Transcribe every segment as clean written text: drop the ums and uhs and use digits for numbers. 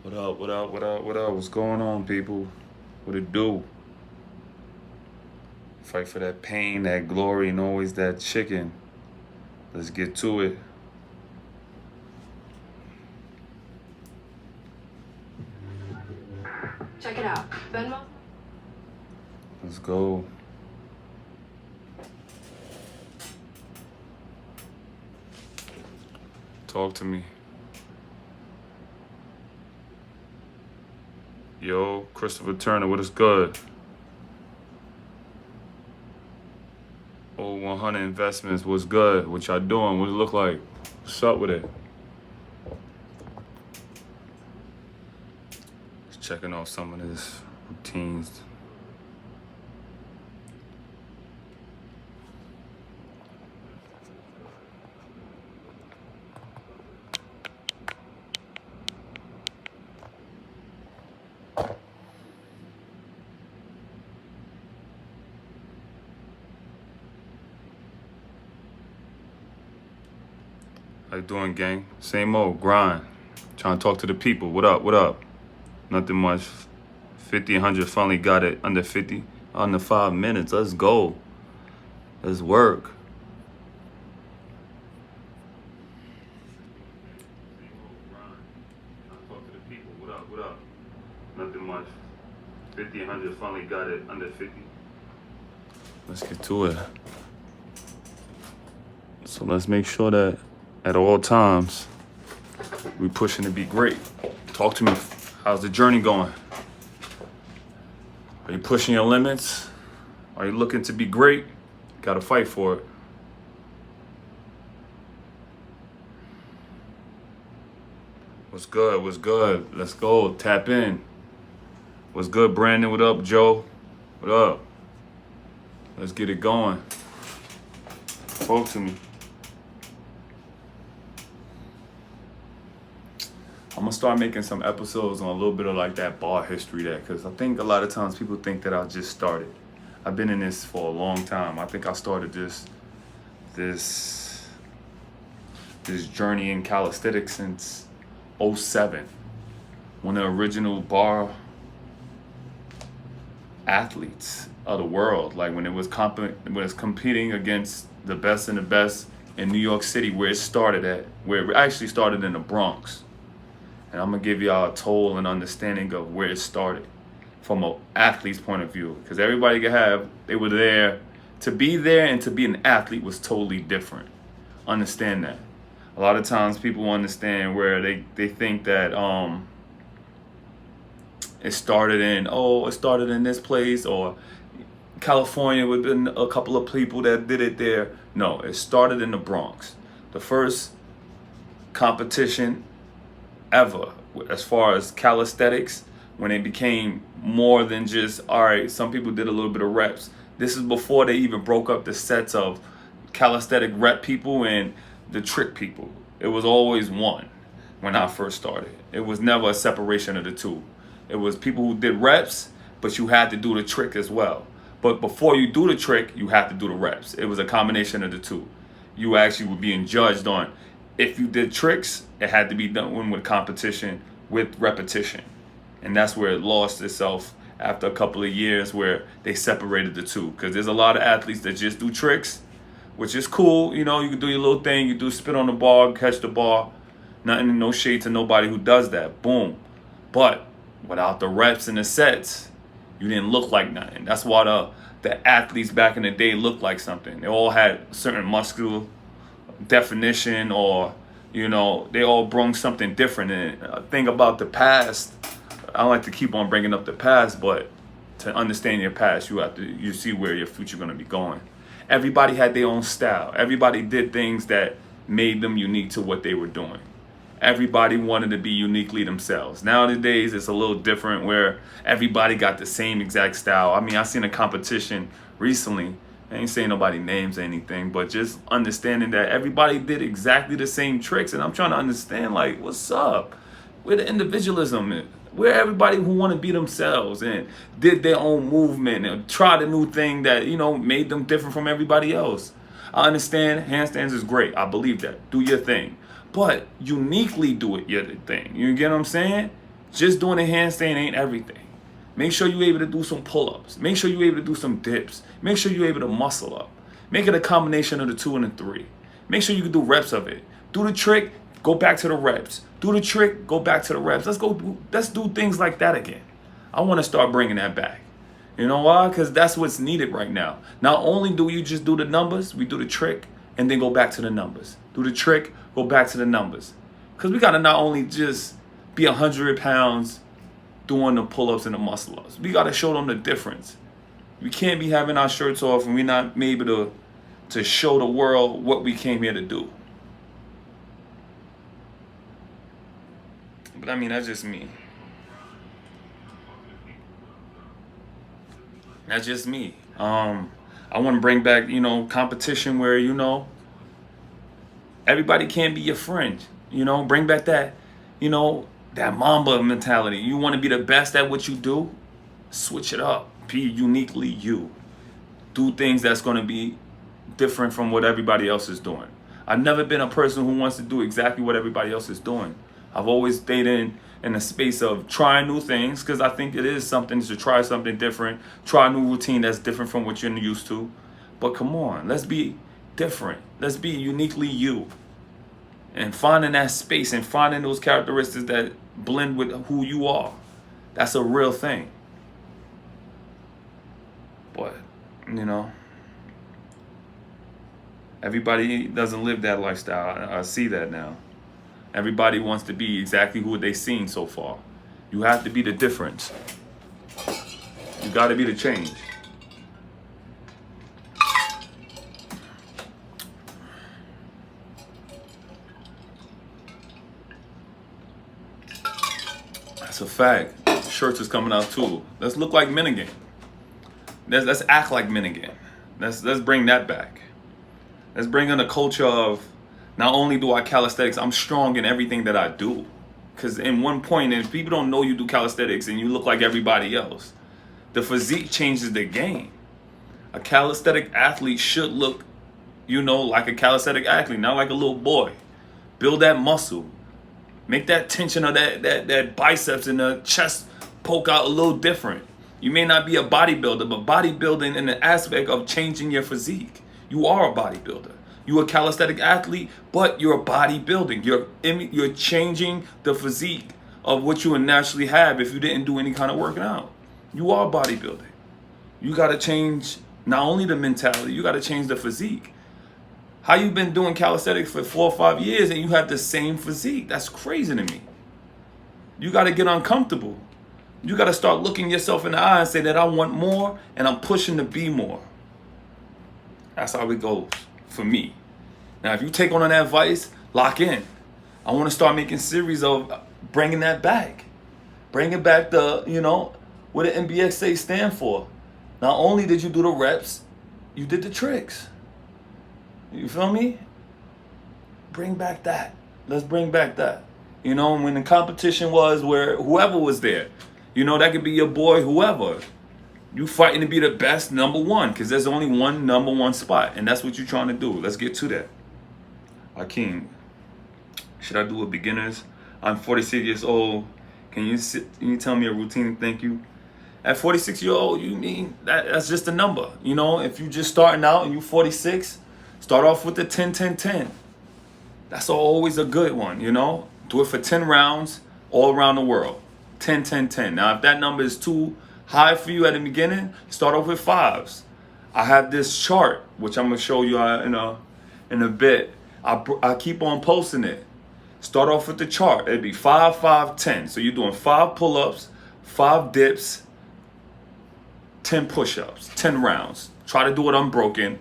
What up, what up, what up, what up? What's going on, people? What it do? Fight for that pain, that glory, and always that chicken. Let's get to it. Check it out. Venmo? Let's go. Talk to me. Yo, Christopher Turner, what is good? Old 100 Investments, what's good? What y'all doing? What it look like? What's up with it? Just checking off some of his routines. How you doing, gang? Same old grind. Trying to talk to the people. What up? What up? Nothing much. 50, 100 finally got it under 50. Under 5 minutes. Let's go. Let's work. Talk to the people. What up? What up? Nothing much. 50, 100 finally got it under 50. Let's get to it. So let's make sure that at all times we pushing to be great. Talk to me. How's the journey going? Are you pushing your limits? Are you looking to be great? Gotta fight for it. What's good? What's good? Let's go. Tap in. What's good, Brandon? What up, Joe? What up? Let's get it going. Talk to me. I'm gonna start making some episodes on a little bit of like that bar history there, because I think a lot of times people think that I just started. I've been in this for a long time. I think I started this journey in calisthenics since '07, when the original bar athletes of the world, like when it was competing against the best and the best in New York City, where it started at, where it actually started in the Bronx. And I'm gonna give y'all a toll and understanding of where it started from an athlete's point of view, because everybody they were there. To be there and to be an athlete was totally different. Understand that. A lot of times people understand where they think that it started in this place, or California would have been a couple of people that did it there. No, it started in the Bronx. The first competition ever as far as calisthenics, when it became more than just, all right, some people did a little bit of reps. This is before they even broke up the sets of calisthenic rep people and the trick people. It was always one when I first started. It was never a separation of the two. It was people who did reps, but you had to do the trick as well. But before you do the trick, you have to do the reps. It was a combination of the two. You actually were being judged on, if you did tricks, it had to be done with competition, with repetition. And that's where it lost itself after a couple of years, where they separated the two. Because there's a lot of athletes that just do tricks, which is cool. You know, you can do your little thing. You do spit on the ball, catch the ball. Nothing, no shade to nobody who does that. Boom. But without the reps and the sets, you didn't look like nothing. That's why the athletes back in the day looked like something. They all had certain muscular definition, or they all brought something different. And a thing about the past, I don't like to keep on bringing up the past, but to understand your past, you see where your future going to be going. Everybody had their own style. Everybody did things that made them unique to what they were doing. Everybody wanted to be uniquely themselves. Nowadays, it's a little different, where everybody got the same exact style. I mean, I seen a competition recently. I ain't saying nobody names or anything, but just understanding that everybody did exactly the same tricks. And I'm trying to understand, like, what's up? Where the individualism is? Where everybody who want to be themselves and did their own movement and tried a new thing that, made them different from everybody else. I understand handstands is great. I believe that. Do your thing. But uniquely do it your thing. You get what I'm saying? Just doing a handstand ain't everything. Make sure you're able to do some pull-ups. Make sure you're able to do some dips. Make sure you're able to muscle up. Make it a combination of the 2 and the 3. Make sure you can do reps of it. Do the trick, go back to the reps. Do the trick, go back to the reps. Let's do things like that again. I want to start bringing that back. You know why? Because that's what's needed right now. Not only do you just do the numbers, we do the trick and then go back to the numbers. Do the trick, go back to the numbers. Because we got to not only just be 100 pounds doing the pull-ups and the muscle-ups. We got to show them the difference. We can't be having our shirts off and we're not able to show the world what we came here to do. But I mean, that's just me. That's just me. I want to bring back, competition where, everybody can't be your friend. Bring back that, that Mamba mentality. You want to be the best at what you do? Switch it up. Be uniquely you. Do things that's going to be different from what everybody else is doing. I've never been a person who wants to do exactly what everybody else is doing. I've always stayed in a space of trying new things because I think it is something to try something different, try a new routine that's different from what you're used to. But come on, let's be different. Let's be uniquely you. And finding that space and finding those characteristics that blend with who you are. That's a real thing. But, everybody doesn't live that lifestyle. I see that now. Everybody wants to be exactly who they've seen so far. You have to be the difference. You got to be the change. That's a fact. Shirts is coming out too. Let's look like men again. Let's act like men again. Let's bring that back. Let's bring in a culture of not only do I calisthenics, I'm strong in everything that I do. Because in one point, if people don't know you do calisthenics and you look like everybody else, the physique changes the game. A calisthenic athlete should look, like a calisthenic athlete, not like a little boy. Build that muscle. Make that tension of that biceps and the chest poke out a little different. You may not be a bodybuilder, but bodybuilding in the aspect of changing your physique. You are a bodybuilder. You're a calisthenic athlete, but you're a bodybuilding. You're changing the physique of what you would naturally have if you didn't do any kind of working out. You are bodybuilding. You got to change not only the mentality, you got to change the physique. How you been doing calisthenics for 4 or 5 years and you have the same physique? That's crazy to me. You got to get uncomfortable. You got to start looking yourself in the eye and say that I want more and I'm pushing to be more. That's how it goes for me. Now, if you take on that advice, lock in. I want to start making series of bringing that back. Bringing back the, what the MBXA stand for. Not only did you do the reps, you did the tricks. You feel me? Bring back that. Let's bring back that. When the competition was where whoever was there, that could be your boy, whoever. You fighting to be the best number one because there's only one number one spot. And that's what you're trying to do. Let's get to that. Akeem, should I do a beginners? I'm 46 years old. Can you tell me a routine? Thank you. At 46 years old, you mean that's just a number. If you just starting out and you 46, start off with the 10-10-10. That's always a good one, Do it for 10 rounds all around the world. 10-10-10. Now, if that number is too high for you at the beginning, start off with 5s. I have this chart, which I'm going to show you in a bit. I keep on posting it. Start off with the chart. It'd be 5, 5, 10. So you're doing 5 pull-ups, 5 dips, 10 push-ups, 10 rounds. Try to do it unbroken.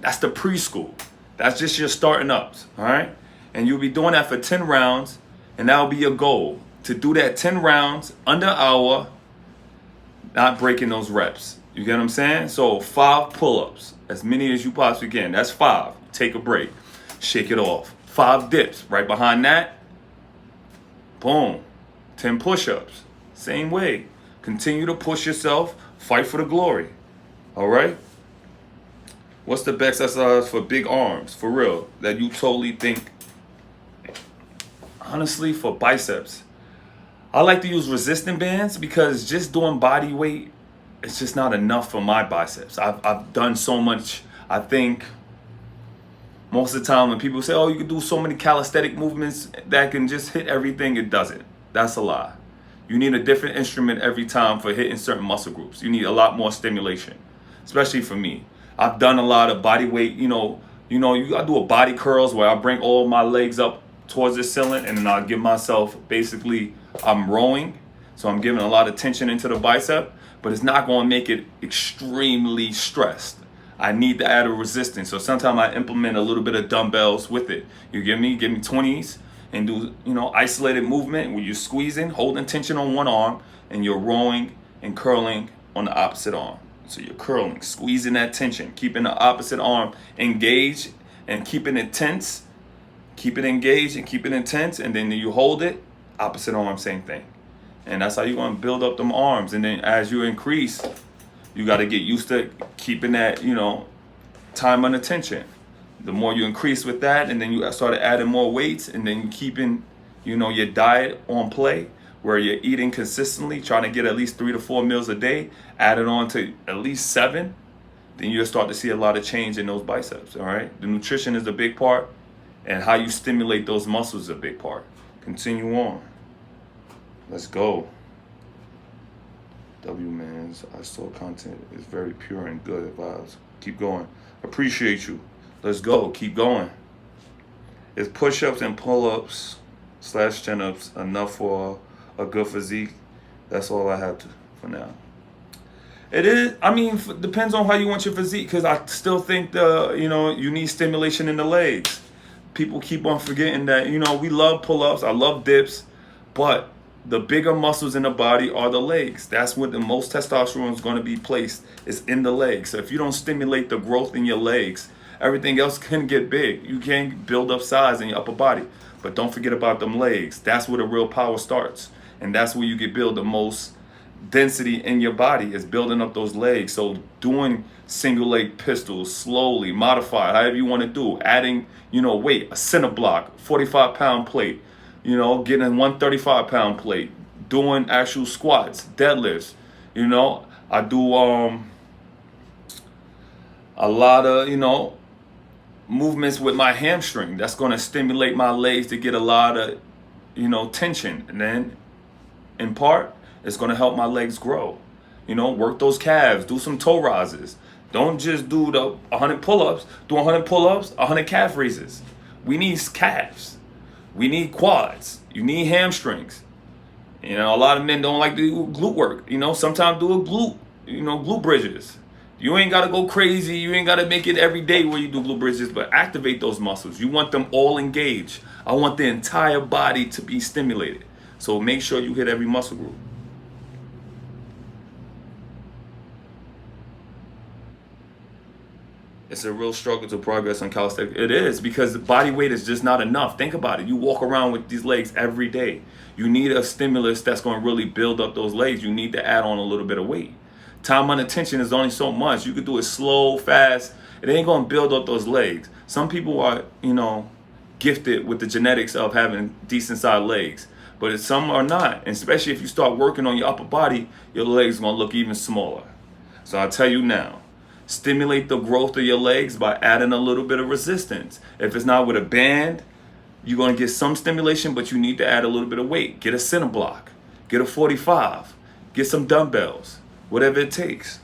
That's the preschool. That's just your starting ups, all right? And you'll be doing that for 10 rounds, and that'll be your goal. To do that 10 rounds under an hour, not breaking those reps. You get what I'm saying? So 5 pull-ups, as many as you possibly can. That's 5. Take a break. Shake it off. 5 dips. Right behind that, boom, 10 push-ups. Same way. Continue to push yourself. Fight for the glory. All right? What's the best exercise for big arms, for real, that you totally think? Honestly, for biceps, I like to use resistant bands because just doing body weight, it's just not enough for my biceps. I've done so much. I think most of the time when people say, oh, you can do so many calisthenic movements that can just hit everything, it doesn't. That's a lie. You need a different instrument every time for hitting certain muscle groups. You need a lot more stimulation, especially for me. I've done a lot of body weight, you gotta do a body curls where I bring all my legs up towards the ceiling and then I give myself, basically, I'm rowing. So I'm giving a lot of tension into the bicep, but it's not gonna make it extremely stressed. I need to add a resistance. So sometimes I implement a little bit of dumbbells with it. You give me 20s and do, isolated movement where you're squeezing, holding tension on one arm, and you're rowing and curling on the opposite arm. So you're curling, squeezing that tension, keeping the opposite arm engaged and keeping it tense. Keep it engaged and keep it intense, and then you hold it, opposite arm, same thing. And that's how you're going to build up them arms. And then as you increase, you got to get used to keeping that, time under tension. The more you increase with that, and then you start adding more weights, and then keeping, your diet on play, where you're eating consistently, trying to get at least 3 to 4 meals a day, add it on to at least 7, then you'll start to see a lot of change in those biceps, all right? The nutrition is a big part, and how you stimulate those muscles is a big part. Continue on. Let's go. W-Mans, I saw content is very pure and good vibes. Keep going. Appreciate you. Let's go. Keep going. Is push-ups and pull-ups / chin-ups enough for a good physique? That's all I have to for now. It is. I mean, depends on how you want your physique, because I still think you need stimulation in the legs. People keep on forgetting that, we love pull-ups. I love dips, but the bigger muscles in the body are the legs. That's where the most testosterone is going to be placed, is in the legs. So if you don't stimulate the growth in your legs, everything else can get big. You can build up size in your upper body, but don't forget about them legs. That's where the real power starts, and that's where you can build the most density in your body, is building up those legs. So doing single leg pistols, slowly, modified, however you want to do, adding, weight, a center block, 45-pound plate, getting a 135-pound plate, doing actual squats, deadlifts. I do a lot of, movements with my hamstring. That's going to stimulate my legs to get a lot of, tension. And then in part, it's going to help my legs grow. Work those calves, do some toe rises. Don't just do the 100 pull-ups. Do 100 pull-ups, 100 calf raises. We need calves. We need quads. You need hamstrings. A lot of men don't like to do glute work. Sometimes do a glute, glute bridges. You ain't got to go crazy. You ain't got to make it every day where you do glute bridges, but activate those muscles. You want them all engaged. I want the entire body to be stimulated. So make sure you hit every muscle group. It's a real struggle to progress on calisthenics. It is, because the body weight is just not enough. Think about it. You walk around with these legs every day. You need a stimulus that's going to really build up those legs. You need to add on a little bit of weight. Time under tension is only so much. You could do it slow, fast. It ain't going to build up those legs. Some people are, gifted with the genetics of having decent sized legs, but some are not. And especially if you start working on your upper body, your legs are going to look even smaller. So I'll tell you now, stimulate the growth of your legs by adding a little bit of resistance. If it's not with a band, you're going to get some stimulation, but you need to add a little bit of weight. Get a center block. Get a 45. Get some dumbbells. Whatever it takes.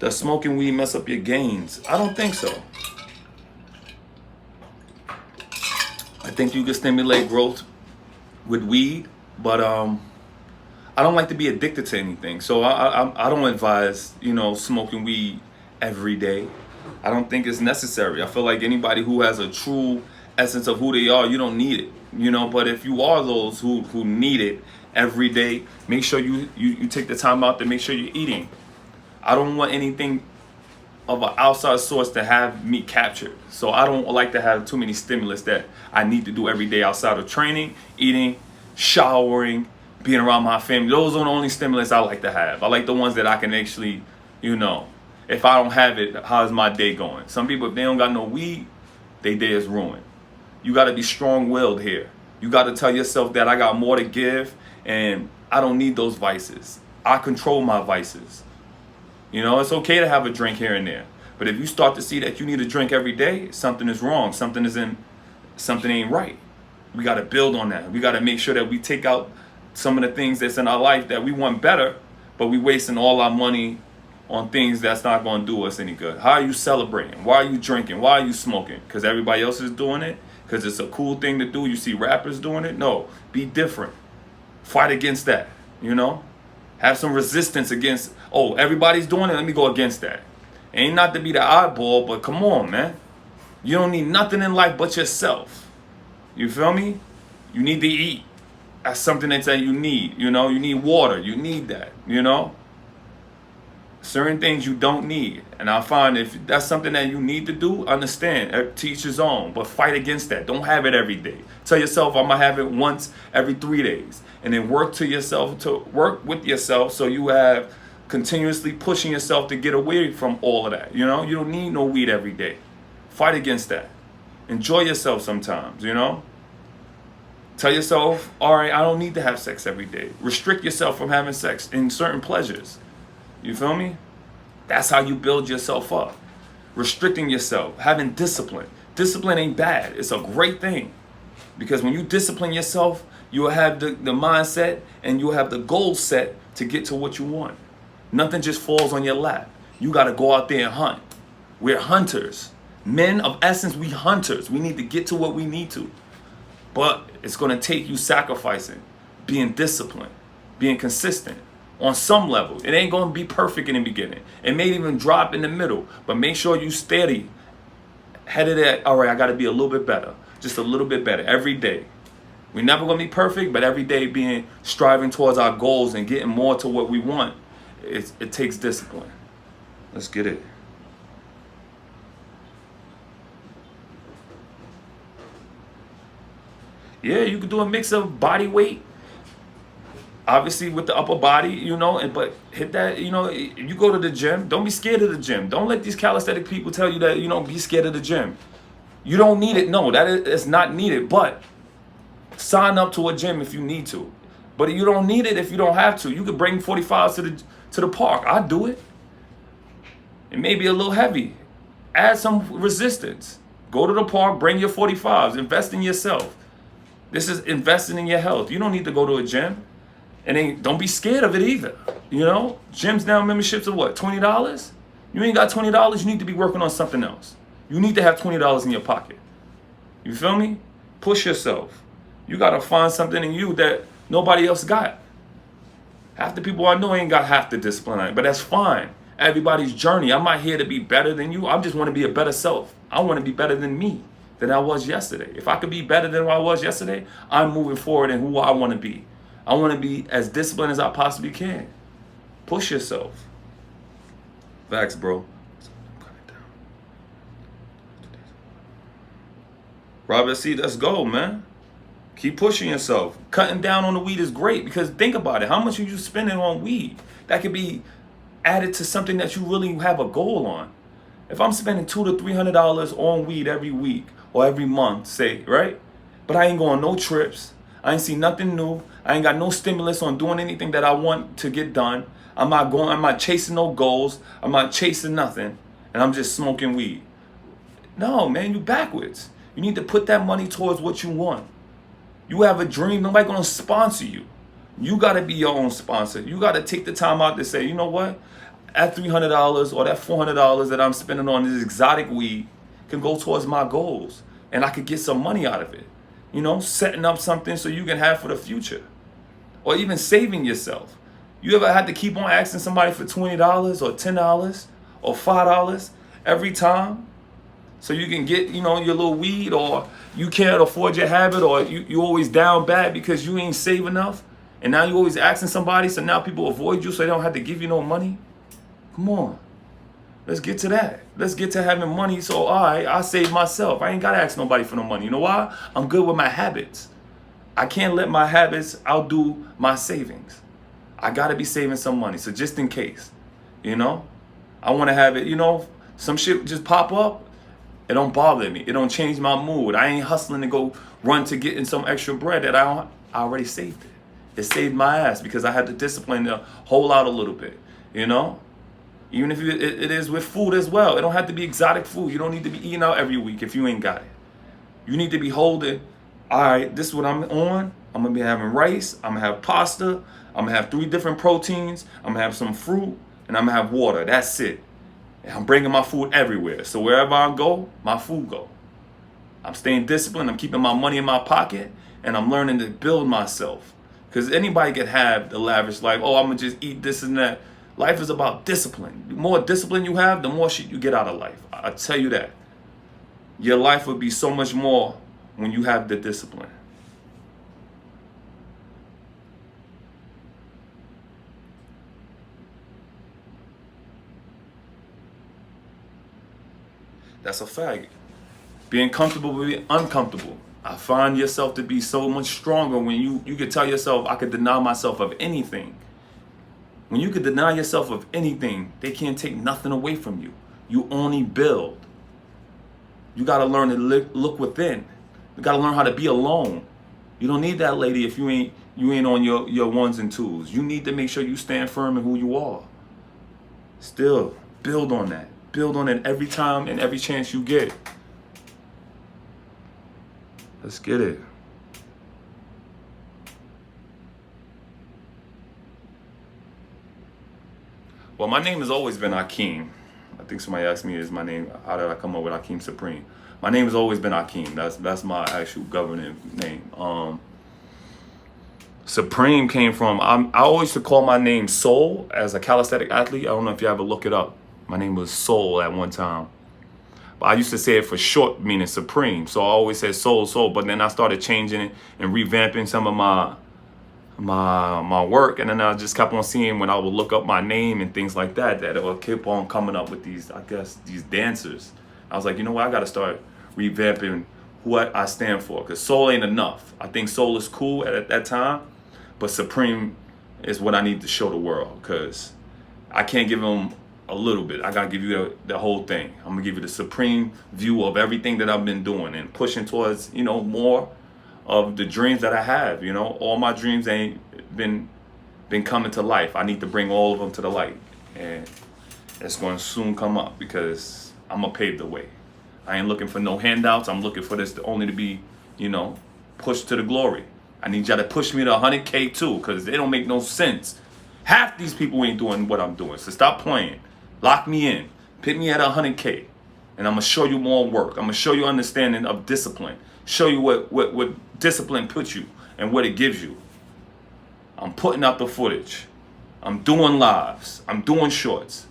Does smoking weed mess up your gains? I don't think so. I think you can stimulate growth with weed, but I don't like to be addicted to anything. So I don't advise, smoking weed every day. I don't think it's necessary. I feel like anybody who has a true essence of who they are, you don't need it, but if you are those who need it every day, make sure you take the time out to make sure you're eating. I don't want anything of an outside source to have me captured. So I don't like to have too many stimulus that I need to do every day outside of training, eating, showering, being around my family. Those are the only stimulus I like to have. I like the ones that I can actually, if I don't have it, how's my day going? Some people, if they don't got no weed, their day is ruined. You got to be strong-willed here. You got to tell yourself that I got more to give and I don't need those vices. I control my vices. You know, it's okay to have a drink here and there. But if you start to see that you need a drink every day, something is wrong. Something ain't right. We got to build on that. We got to make sure that we take out some of the things that's in our life that we want better, but we wasting all our money on things that's not going to do us any good. How are you celebrating? Why are you drinking? Why are you smoking? Because everybody else is doing it? Because it's a cool thing to do? You see rappers doing it? No. Be different. Fight against that, you know? Have some resistance against, oh, everybody's doing it, let me go against that. Ain't not to be the oddball, but come on, man. You don't need nothing in life but yourself. You feel me? You need to eat. That's something that you need, you know? You need water. You need that, you know? Certain things you don't need. And I find if that's something that you need to do, understand, to each his own. But fight against that. Don't have it every day. Tell yourself I'm going to have it once every 3 days. And then work with yourself so you have continuously pushing yourself to get away from all of that. You know, you don't need no weed every day. Fight against that. Enjoy yourself sometimes, you know. Tell yourself, all right, I don't need to have sex every day. Restrict yourself from having sex in certain pleasures. You feel me? That's how you build yourself up. Restricting yourself, having discipline. Discipline ain't bad. It's a great thing. Because when you discipline yourself, you will have the mindset and you'll have the goal set to get to what you want. Nothing just falls on your lap. You got to go out there and hunt. We're hunters. Men of essence, we hunters. We need to get to what we need to. But it's going to take you sacrificing, being disciplined, being consistent on some level. It ain't going to be perfect in the beginning. It may even drop in the middle. But make sure you steady. Headed at, all right, I got to be a little bit better. Just a little bit better every day. We're never going to be perfect, but every day striving towards our goals and getting more to what we want, it takes discipline. Let's get it. Yeah, you could do a mix of body weight, obviously with the upper body, you know, but hit that, you know, if you go to the gym, don't be scared of the gym. Don't let these calisthenic people tell you that, you know, be scared of the gym. You don't need it. No, it's not needed, but sign up to a gym if you need to. But you don't need it if you don't have to. You could bring 45s to the park. I'd do it. It may be a little heavy. Add some resistance. Go to the park, bring your 45s, invest in yourself. This is investing in your health. You don't need to go to a gym. And don't be scared of it either. You know, gyms now, memberships are what, $20? You ain't got $20, you need to be working on something else. You need to have $20 in your pocket. You feel me? Push yourself. You got to find something in you that nobody else got. Half the people I know ain't got half the discipline, but that's fine. Everybody's journey. I'm not here to be better than you. I just want to be a better self. I want to be better than me than I was yesterday. If I could be better than who I was yesterday, I'm moving forward in who I want to be. I want to be as disciplined as I possibly can. Push yourself. Facts, bro. Robert C., let's go, man. Keep pushing yourself. Cutting down on the weed is great because think about it. How much are you spending on weed? That could be added to something that you really have a goal on. If I'm spending $200 to $300 on weed every week or every month, say, right? But I ain't going no trips. I ain't seen nothing new. I ain't got no stimulus on doing anything that I want to get done. I'm not chasing no goals. I'm not chasing nothing. And I'm just smoking weed. No, man, you backwards. You need to put that money towards what you want. You have a dream. Nobody going to sponsor you. You got to be your own sponsor. You got to take the time out to say, you know what? That $300 or that $400 that I'm spending on this exotic weed can go towards my goals. And I could get some money out of it. You know, setting up something so you can have for the future. Or even saving yourself. You ever had to keep on asking somebody for $20 or $10 or $5 every time? So you can get, you know, your little weed, or you can't afford your habit, or you always down bad because you ain't save enough. And now you always asking somebody, so now people avoid you so they don't have to give you no money. Come on. Let's get to that. Let's get to having money. So, all right, I save myself. I ain't got to ask nobody for no money. You know why? I'm good with my habits. I can't let my habits outdo my savings. I got to be saving some money. So just in case, you know, I want to have it, you know, some shit just pop up. It don't bother me. It don't change my mood. I ain't hustling to go run to get in some extra bread that I already saved it. It saved my ass because I had the discipline to hold out a little bit, you know? Even if it is with food as well. It don't have to be exotic food. You don't need to be eating out every week if you ain't got it. You need to be holding, all right, this is what I'm on. I'm going to be having rice. I'm going to have pasta. I'm going to have 3 different proteins. I'm going to have some fruit. And I'm going to have water. That's it. And I'm bringing my food everywhere. So wherever I go, my food go. I'm staying disciplined. I'm keeping my money in my pocket. And I'm learning to build myself. Because anybody can have the lavish life. Oh, I'm going to just eat this and that. Life is about discipline. The more discipline you have, the more shit you get out of life. I tell you that. Your life would be so much more when you have the discipline. That's a fact. Being comfortable with being uncomfortable. I find yourself to be so much stronger when you can tell yourself, I could deny myself of anything. When you could deny yourself of anything, they can't take nothing away from you. You only build. You got to learn to look within. You got to learn how to be alone. You don't need that lady if you ain't on your ones and twos. You need to make sure you stand firm in who you are. Still, build on that. Build on it every time and every chance you get. Let's get it. Well, my name has always been Akeem. I think somebody asked me, is my name, how did I come up with Akeem Supreme? My name has always been Akeem. That's my actual governing name. Supreme came from, I always used to call my name Soul as a calisthenic athlete. I don't know if you ever look it up. My name was Soul at one time. But I used to say it for short, meaning Supreme. So I always said Soul, Soul. But then I started changing it and revamping some of my work, and then I just kept on seeing when I would look up my name and things like that it would keep on coming up with these, I guess, these dancers. I was like, you know what, I got to start revamping what I stand for, because soul ain't enough. I think soul is cool at that time, but Supreme is what I need to show the world, because I can't give them a little bit. I got to give you the whole thing. I'm going to give you the supreme view of everything that I've been doing and pushing towards, more of the dreams that I have. All my dreams ain't been coming to life. I need to bring all of them to the light, and it's going to soon come up, because I'm gonna pave the way. I ain't looking for no handouts. I'm looking for this only to be, pushed to the glory. I need y'all to push me to 100K too, because they don't make no sense. Half these people ain't doing what I'm doing. So stop playing. Lock me in. Put me at 100K, and I'm gonna show you more work. I'm gonna show you understanding of discipline. Show you what discipline puts you and what it gives you. I'm putting out the footage. I'm doing lives. I'm doing shorts.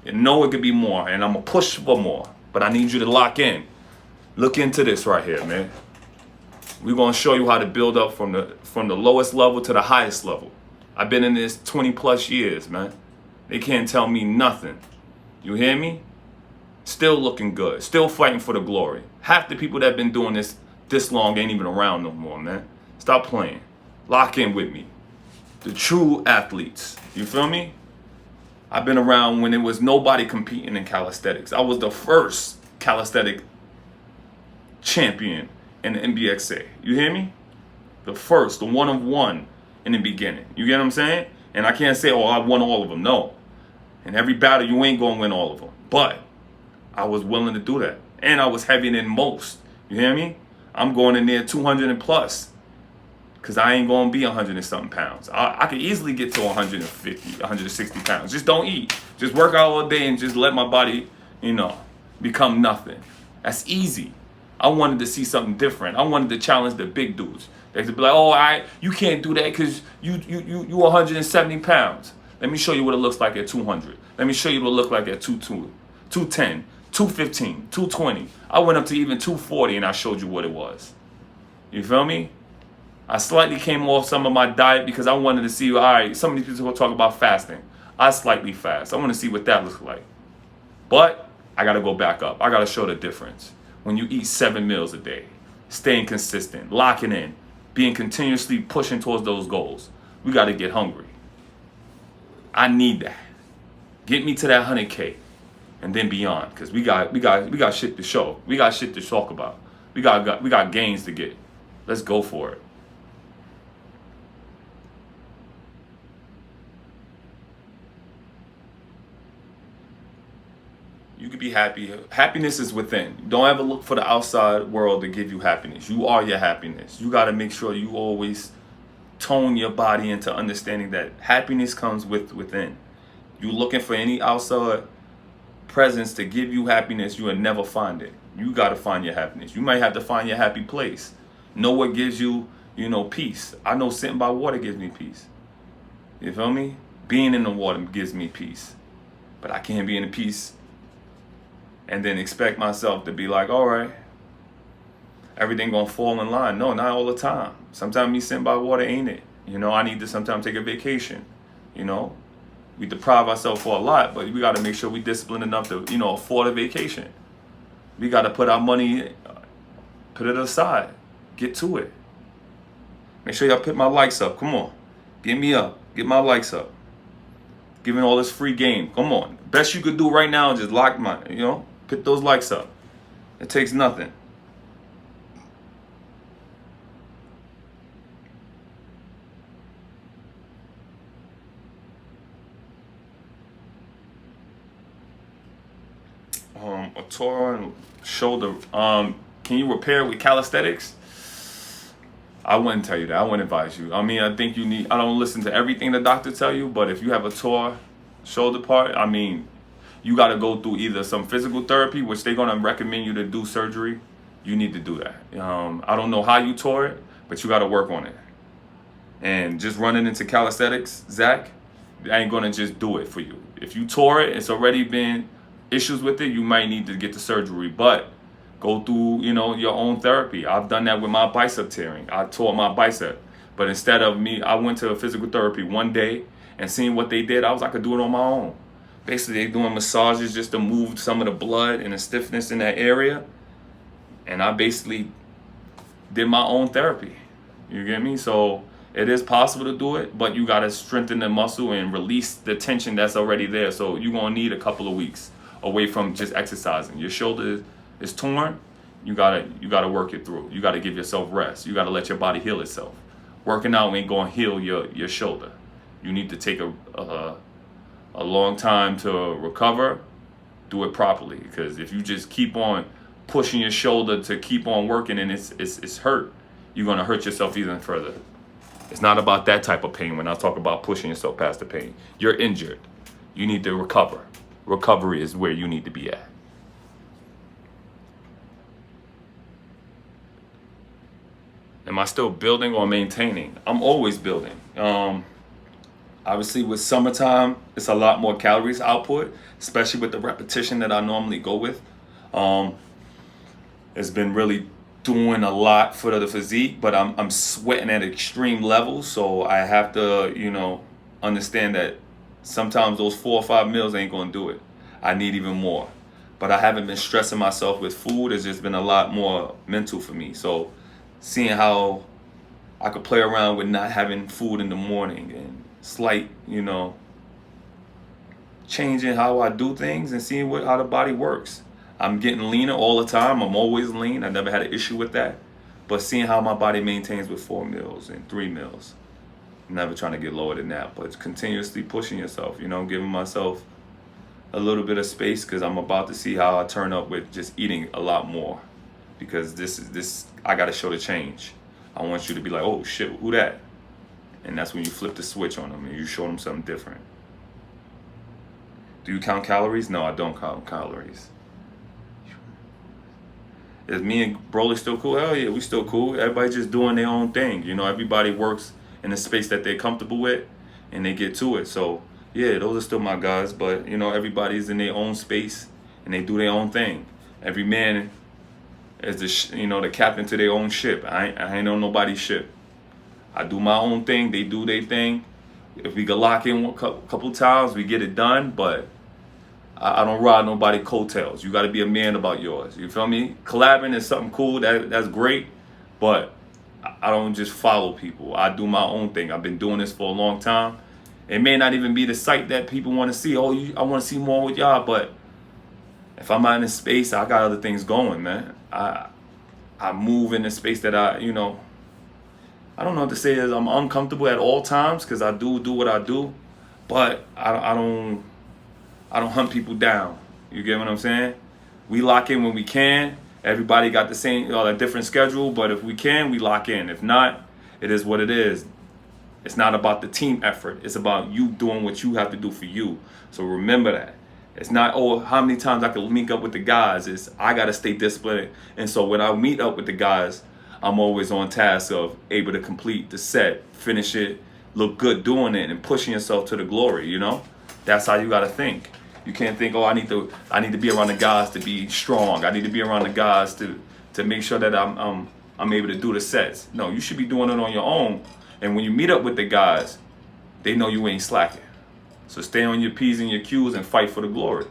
And know it could be more, and I'm gonna push for more. But I need you to lock in. Look into this right here, man. We're gonna show you how to build up from the lowest level to the highest level. I've been in this 20 plus years, man. They can't tell me nothing. You hear me? Still looking good. Still fighting for the glory. Half the people that have been doing this long ain't even around no more, man. Stop playing. Lock in with me. The true athletes. You feel me? I've been around when there was nobody competing in calisthenics. I was the first calisthenic champion in the NBXA. You hear me? The first, the one of one in the beginning. You get what I'm saying? And I can't say, oh, I won all of them. No. In every battle, you ain't going to win all of them. But I was willing to do that. And I was heavier than most. You hear me? I'm going in there 200 and plus. Because I ain't going to be 100 and something pounds. I could easily get to 150, 160 pounds. Just don't eat. Just work out all day and just let my body, become nothing. That's easy. I wanted to see something different. I wanted to challenge the big dudes. They could be like, oh, you can't do that because you 170 pounds. Let me show you what it looks like at 200. Let me show you what it looks like at 210, 215, 220. I went up to even 240 and I showed you what it was. You feel me? I slightly came off some of my diet because I wanted to see, all right, some of these people talk about fasting. I slightly fast. I want to see what that looks like. But I got to go back up. I got to show the difference. When you eat 7 meals a day, staying consistent, locking in, being continuously pushing towards those goals, we got to get hungry. I need that. Get me to that 100K. and then beyond. Because we got shit to show. We got shit to talk about. We got gains to get. Let's go for it. You can be happy. Happiness is within. Don't ever look for the outside world to give you happiness. You are your happiness. You got to make sure you always tone your body into understanding that happiness comes within. You looking for any outside presence to give you happiness, you will never find it. You got to find your happiness. You might have to find your happy place. Know what gives you, peace. I know sitting by water gives me peace. You feel me? Being in the water gives me peace. But I can't be in peace and then expect myself to be like, all right, everything gonna fall in line. No, not all the time. Sometimes me sitting by water ain't it. I need to sometimes take a vacation. We deprive ourselves for a lot, but we gotta make sure we disciplined enough to, afford a vacation. We gotta put our money, put it aside, get to it. Make sure y'all put my likes up. Come on, get me up, get my likes up. Giving all this free game. Come on, best you could do right now is just lock my, put those likes up. It takes nothing. A torn shoulder. Can you repair with calisthenics? I wouldn't tell you that. I wouldn't advise you. I mean, I think you need. I don't listen to everything the doctor tell you, but if you have a tore shoulder part, I mean, you got to go through either some physical therapy, which they're gonna recommend you to do surgery. You need to do that. I don't know how you tore it, but you got to work on it. And just running into calisthenics, Zach, I ain't gonna just do it for you. If you tore it, it's already been issues with it, you might need to get the surgery, but go through, your own therapy. I've done that with my bicep tearing. I tore my bicep, but instead of I went to a physical therapy one day and seeing what they did, I was like, I could do it on my own. Basically, they're doing massages just to move some of the blood and the stiffness in that area, and I basically did my own therapy. You get me? So it is possible to do it, but you got to strengthen the muscle and release the tension that's already there. So you're going to need a couple of weeks away from just exercising. Your shoulder is torn. You gotta work it through. You gotta give yourself rest. You gotta let your body heal itself. Working out ain't gonna heal your shoulder. You need to take a long time to recover. Do it properly, because if you just keep on pushing your shoulder to keep on working and it's hurt, you're gonna hurt yourself even further. It's not about that type of pain when I talk about pushing yourself past the pain. You're injured. You need to recover. Recovery is where you need to be at. Am I still building or maintaining? I'm always building. Obviously, with summertime, it's a lot more calories output, especially with the repetition that I normally go with. It's been really doing a lot for the physique, but I'm sweating at extreme levels, so I have to, understand that sometimes those 4 or 5 meals ain't gonna do it. I need even more. But I haven't been stressing myself with food. It's just been a lot more mental for me. So seeing how I could play around with not having food in the morning and slight, changing how I do things and seeing how the body works. I'm getting leaner all the time. I'm always lean. I never had an issue with that. But seeing how my body maintains with 4 meals and 3 meals. I'm never trying to get lower than that, but it's continuously pushing yourself, giving myself a little bit of space, because I'm about to see how I turn up with just eating a lot more. Because this I got to show the change. I want you to be like, oh shit, who that? And that's when you flip the switch on them and you show them something different. Do you count calories? No, I don't count calories. Is me and Broly still cool? Hell yeah, we still cool. Everybody just doing their own thing. Everybody works in a space that they're comfortable with and they get to it. So yeah, those are still my guys, but everybody's in their own space and they do their own thing. Every man is the captain to their own ship. I ain't on nobody's ship. I do my own thing, they do their thing. If we could lock in a couple times, we get it done, but I don't ride nobody's coattails. You got to be a man about yours. You feel me? Collabing is something cool. That's great, but I don't just follow people. I do my own thing. I've been doing this for a long time. It may not even be the site that people want to see. Oh, I want to see more with y'all, but If I'm not in a space, I got other things going, man. I move in a space that I don't know what to say is I'm uncomfortable at all times because I do what I do, but I don't hunt people down. You get what I'm saying? We lock in when we can. Everybody got the same, a different schedule, but if we can, we lock in. If not, it is what it is. It's not about the team effort. It's about you doing what you have to do for you. So remember that. It's not, oh, how many times I can meet up with the guys. It's, I got to stay disciplined. And so when I meet up with the guys, I'm always on task of able to complete the set, finish it, look good doing it, and pushing yourself to the glory, you know? That's how you got to think. You can't think, oh, I need to be around the guys to be strong. I need to be around the guys to make sure that I'm able to do the sets. No, you should be doing it on your own. And when you meet up with the guys, they know you ain't slacking. So stay on your P's and your Q's and fight for the glory.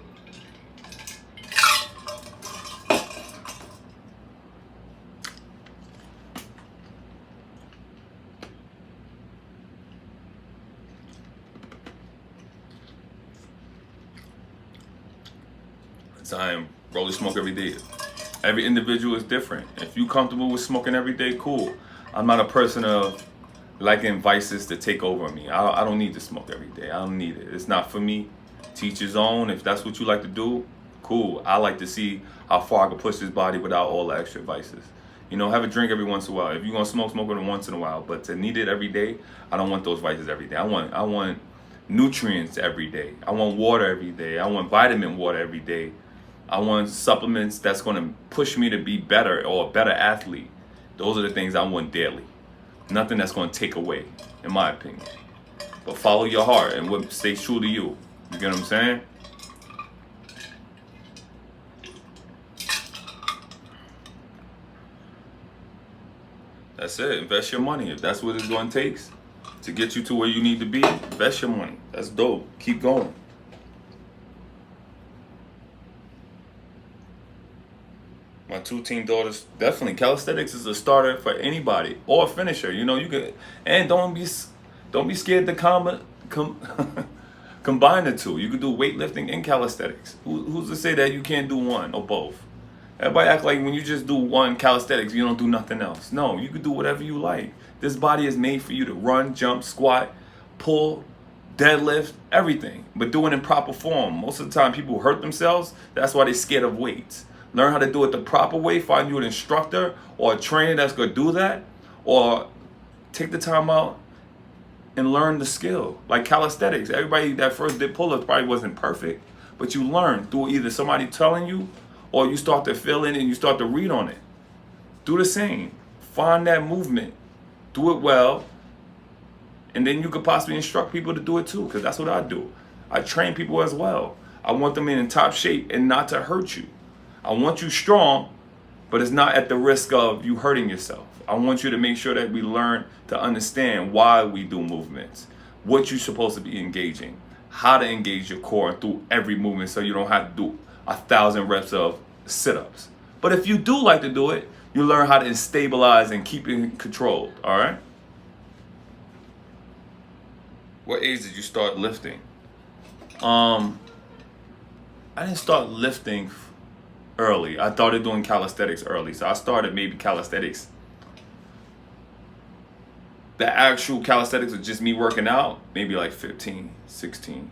I roll smoke every day. Every individual is different. If you're comfortable with smoking every day, cool. I'm not a person of liking vices to take over me. I don't need to smoke every day. I don't need it. It's not for me. Teach his own. If that's what you like to do, cool. I like to see how far I can push this body without all the extra vices. You know, have a drink every once in a while. If you're gonna smoke it once in a while. But to need it every day, I don't want those vices every day. I want nutrients every day. I want water every day. I want vitamin water every day. I want supplements that's going to push me to be better or a better athlete. Those are the things I want daily. Nothing that's going to take away, in my opinion. But follow your heart and what stays true to you. You get what I'm saying? That's it. Invest your money. If that's what it's going to take to get you to where you need to be, invest your money. That's dope. Keep going. My 2 teen daughters, definitely calisthenics is a starter for anybody or a finisher. You know, you could, and don't be scared to combine the two. You could do weightlifting and calisthenics. Who's to say that you can't do one or both? Everybody act like when you just do one calisthenics, you don't do nothing else. No, you could do whatever you like. This body is made for you to run, jump, squat, pull, deadlift, everything, but do it in proper form. Most of the time people hurt themselves. That's why they're scared of weights. Learn how to do it the proper way. Find you an instructor or a trainer that's going to do that. Or take the time out and learn the skill. Like calisthenics. Everybody that first did pull-ups probably wasn't perfect. But you learn through either somebody telling you or you start to feel it and you start to read on it. Do the same. Find that movement. Do it well. And then you could possibly instruct people to do it too. Because that's what I do. I train people as well. I want them in top shape and not to hurt you. I want you strong, but it's not at the risk of you hurting yourself. I want you to make sure that we learn to understand why we do movements, what you're supposed to be engaging, how to engage your core through every movement so you don't have to do 1,000 reps of sit-ups. But if you do like to do it, you learn how to stabilize and keep it controlled, all right? What age did you start lifting? I didn't start lifting early. I started doing calisthenics early. So I started maybe calisthenics. The actual calisthenics was just me working out, maybe like 15, 16.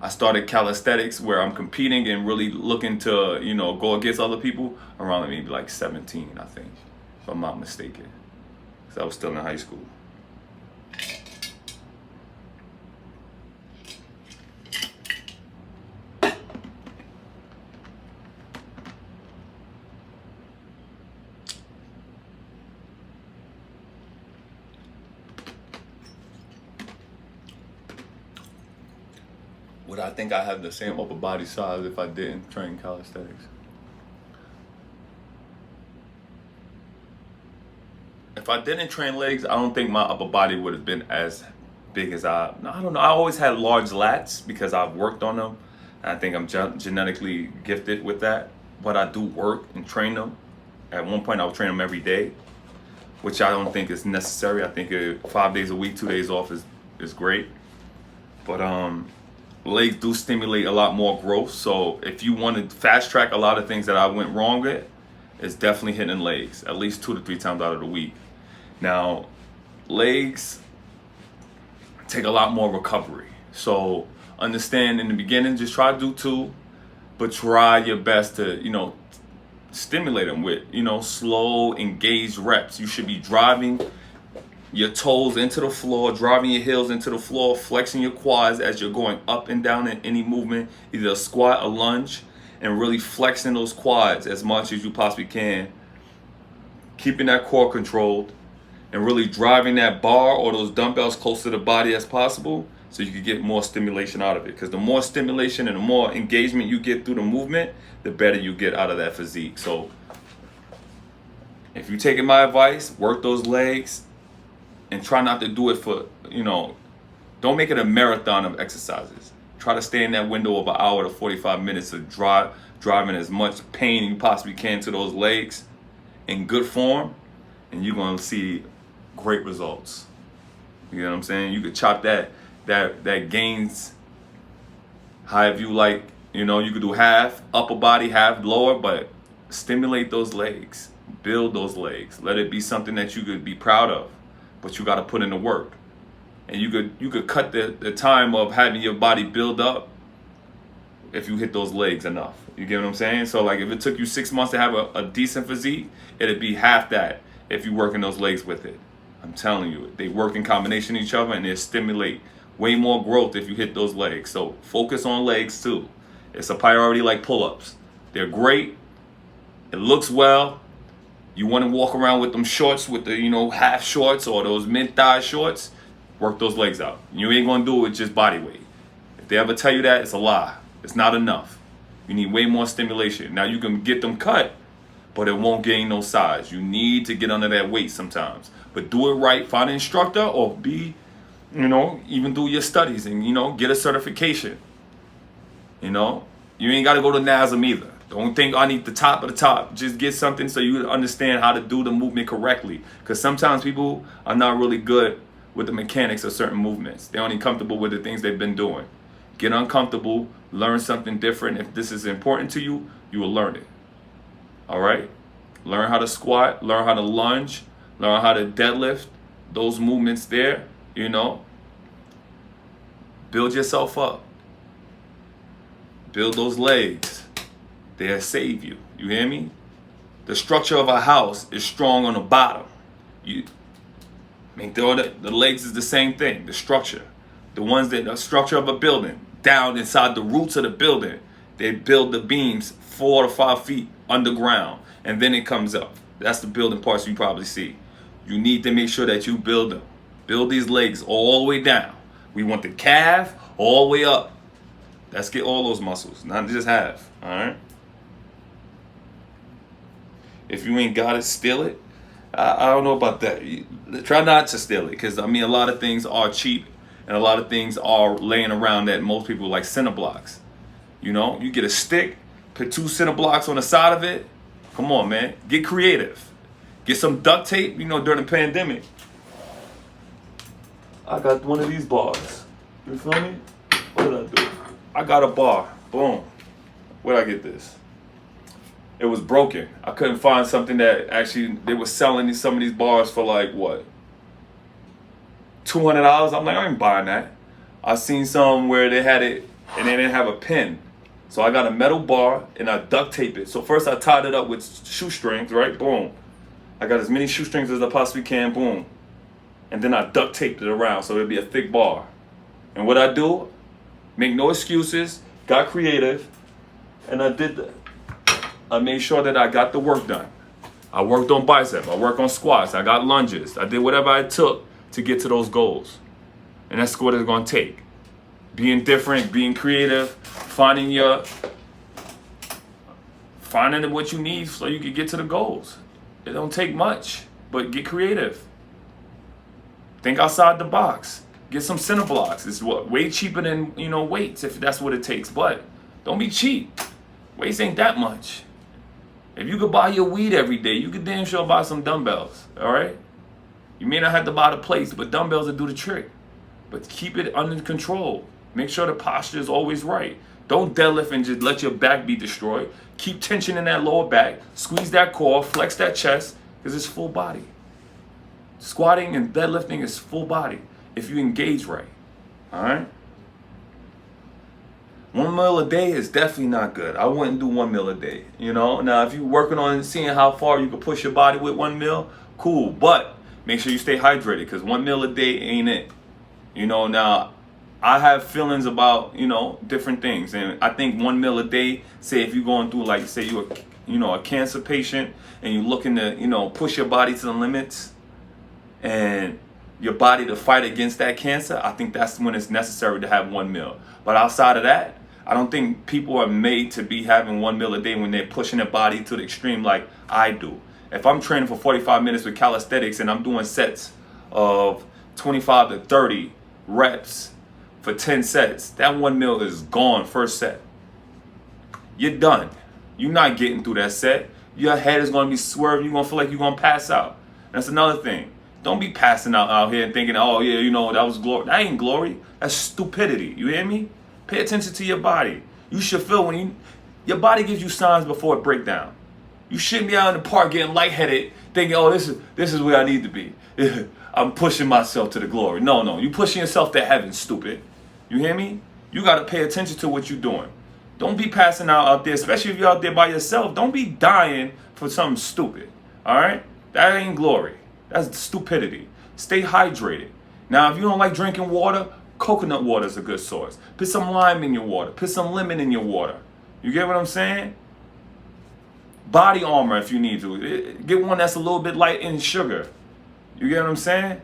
I started calisthenics where I'm competing and really looking to, go against other people around maybe like 17, I think, if I'm not mistaken. Because I was still in high school. Would I think I have the same upper body size if I didn't train calisthenics? If I didn't train legs, I don't think my upper body would have been as big as I don't know. I always had large lats because I've worked on them. And I think I'm genetically gifted with that. But I do work and train them. At one point, I would train them every day, which I don't think is necessary. I think 5 days a week, 2 days off is great. But legs do stimulate a lot more growth. So if you want to fast track a lot of things that I went wrong with, it's definitely hitting legs at least 2 to 3 times out of the week. Now, legs take a lot more recovery. So understand in the beginning, just try to do 2, but try your best to, stimulate them with, slow, engaged reps. You should be driving your toes into the floor, driving your heels into the floor, flexing your quads as you're going up and down in any movement, either a squat, a lunge, and really flexing those quads as much as you possibly can, keeping that core controlled, and really driving that bar or those dumbbells close to the body as possible so you can get more stimulation out of it. Because the more stimulation and the more engagement you get through the movement, the better you get out of that physique. So if you're taking my advice, work those legs and try not to do it for, don't make it a marathon of exercises. Try to stay in that window of an hour to 45 minutes of driving as much pain you possibly can to those legs in good form, and you're going to see great results. You know what I'm saying? You could chop that gains however you like. You could do half upper body, half lower, but stimulate those legs, build those legs. Let it be something that you could be proud of, but you got to put in the work. And you could cut the time of having your body build up if you hit those legs enough. You get what I'm saying? So like if it took you 6 months to have a decent physique, it'd be half that if you working those legs with it. I'm telling you, they work in combination with each other, and they stimulate way more growth if you hit those legs. So focus on legs too. It's a priority like pull-ups. They're great. It looks well. You want to walk around with them shorts, with the half shorts or those mid-thigh shorts, work those legs out. You ain't gonna do it with just body weight. If they ever tell you that, it's a lie. It's not enough. You need way more stimulation. Now you can get them cut, but it won't gain no size. You need to get under that weight sometimes. But do it right. Find an instructor or even do your studies and, get a certification. You ain't got to go to NASM either. Don't think I need the top of the top. Just get something so you understand how to do the movement correctly. Because sometimes people are not really good with the mechanics of certain movements. They're only comfortable with the things they've been doing. Get uncomfortable. Learn something different. If this is important to you, you will learn it. All right? Learn how to squat. Learn how to lunge. Learn how to deadlift. Those movements there, Build yourself up. Build those legs. They'll save you. You hear me? The structure of a house is strong on the bottom. The legs is the same thing. The structure. The structure of a building. Down inside the roots of the building. They build the beams 4 to 5 feet underground. And then it comes up. That's the building parts you probably see. You need to make sure that you build them. Build these legs all the way down. We want the calf all the way up. Let's get all those muscles, not just half. All right? If you ain't got it, steal it. I don't know about that. Try not to steal it, because a lot of things are cheap and a lot of things are laying around that most people like center blocks. You get a stick, put 2 center blocks on the side of it. Come on, man. Get creative. Get some duct tape, during the pandemic. I got one of these bars. You feel me? What did I do? I got a bar. Boom. Where'd I get this? It was broken. I couldn't find something that actually, they were selling some of these bars for like, what? $200? I'm like, I ain't buying that. I seen some where they had it and they didn't have a pin. So I got a metal bar and I duct taped it. So first I tied it up with shoestrings, right? Boom. I got as many shoestrings as I possibly can. Boom. And then I duct taped it around so it'd be a thick bar. And what I do, make no excuses, got creative, and I did that. I made sure that I got the work done. I worked on bicep, I worked on squats, I got lunges, I did whatever I took to get to those goals. And that's what it's gonna take. Being different, being creative, finding what you need so you can get to the goals. It don't take much, but get creative. Think outside the box. Get some center blocks. It's way cheaper than weights if that's what it takes. But don't be cheap. Weights ain't that much. If you could buy your weed every day, you could damn sure buy some dumbbells. All right. You may not have to buy the plates, but dumbbells will do the trick. But keep it under control. Make sure the posture is always right. Don't deadlift and just let your back be destroyed. Keep tension in that lower back. Squeeze that core, flex that chest, because it's full body. Squatting and deadlifting is full body if you engage right. All right? 1 meal a day is definitely not good. I wouldn't do 1 meal a day. You know, now if you're working on seeing how far you can push your body with 1 meal, cool. But make sure you stay hydrated, because 1 meal a day ain't it. You know, now I have feelings about, you know, different things, and I think 1 meal a day. Say if you're going through, like, say you're, a cancer patient, and you're looking to, push your body to the limits, and your body to fight against that cancer, I think that's when it's necessary to have 1 meal. But outside of that, I don't think people are made to be having 1 meal a day when they're pushing their body to the extreme like I do. If I'm training for 45 minutes with calisthenics and I'm doing sets of 25 to 30 reps for 10 sets, that 1 meal is gone first set. You're done. You're not getting through that set. Your head is going to be swerving. You're going to feel like you're going to pass out. That's another thing. Don't be passing out here and thinking, oh yeah, that was glory. That ain't glory. That's stupidity. You hear me? Pay attention to your body. You should feel when your body gives you signs before it breaks down. You shouldn't be out in the park getting lightheaded, thinking, oh, this is where I need to be. I'm pushing myself to the glory. No, you pushing yourself to heaven, stupid. You hear me? You got to pay attention to what you're doing. Don't be passing out there, especially if you're out there by yourself. Don't be dying for something stupid. All right? That ain't glory. That's stupidity. Stay hydrated. Now, if you don't like drinking water, coconut water is a good source. Put some lime in your water. Put some lemon in your water. You get what I'm saying? Body armor if you need to. Get one that's a little bit light in sugar. You get what I'm saying?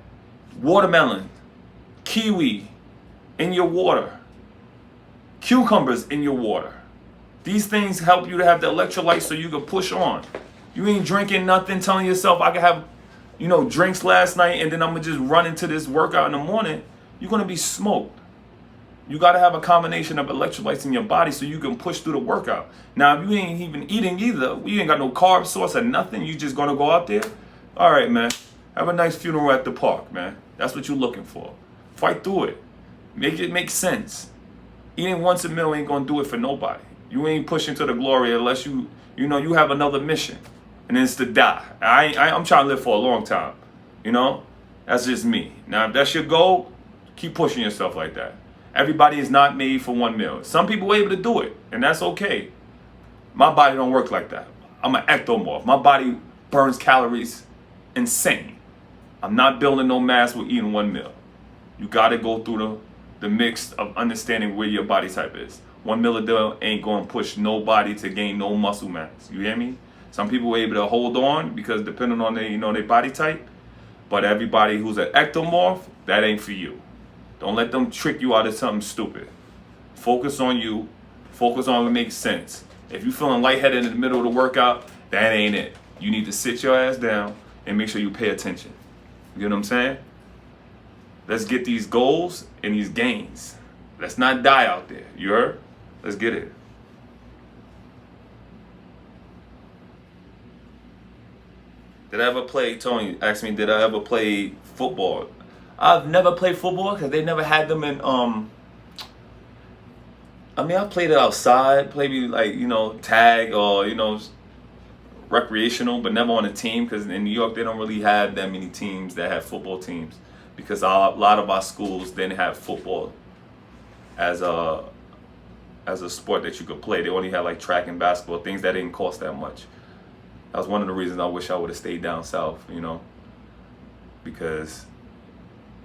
Watermelon, kiwi in your water. Cucumbers in your water. These things help you to have the electrolytes so you can push on. You ain't drinking nothing, telling yourself I can have, drinks last night and then I'm gonna just run into this workout in the morning. You're gonna be smoked. You gotta have a combination of electrolytes in your body so you can push through the workout. Now, if you ain't even eating either, you ain't got no carb source or nothing, you just gonna go out there, all right, man, have a nice funeral at the park, man. That's what you're looking for. Fight through it. Make it make sense. Eating once a meal ain't gonna do it for nobody. You ain't pushing to the glory unless you have another mission, and it's to die. I'm trying to live for a long time. That's just me. Now, if that's your goal, keep pushing yourself like that. Everybody is not made for 1 meal. Some people are able to do it, and that's okay. My body don't work like that. I'm an ectomorph. My body burns calories insane. I'm not building no mass with eating 1 meal. You got to go through the mix of understanding where your body type is. 1 meal a day ain't going to push nobody to gain no muscle mass. You hear me? Some people are able to hold on because depending on their body type. But everybody who's an ectomorph, that ain't for you. Don't let them trick you out of something stupid. Focus on you. Focus on what makes sense. If you're feeling lightheaded in the middle of the workout, that ain't it. You need to sit your ass down and make sure you pay attention. You get what I'm saying? Let's get these goals and these gains. Let's not die out there. You heard? Let's get it. Did I ever play, Tony asked me, did I ever play football? I've never played football because they never had them in, I played it outside, maybe tag or, recreational, but never on a team because in New York, they don't really have that many teams that have football teams because a lot of our schools didn't have football as a sport that you could play. They only had like track and basketball, things that didn't cost that much. That was one of the reasons I wish I would have stayed down south, because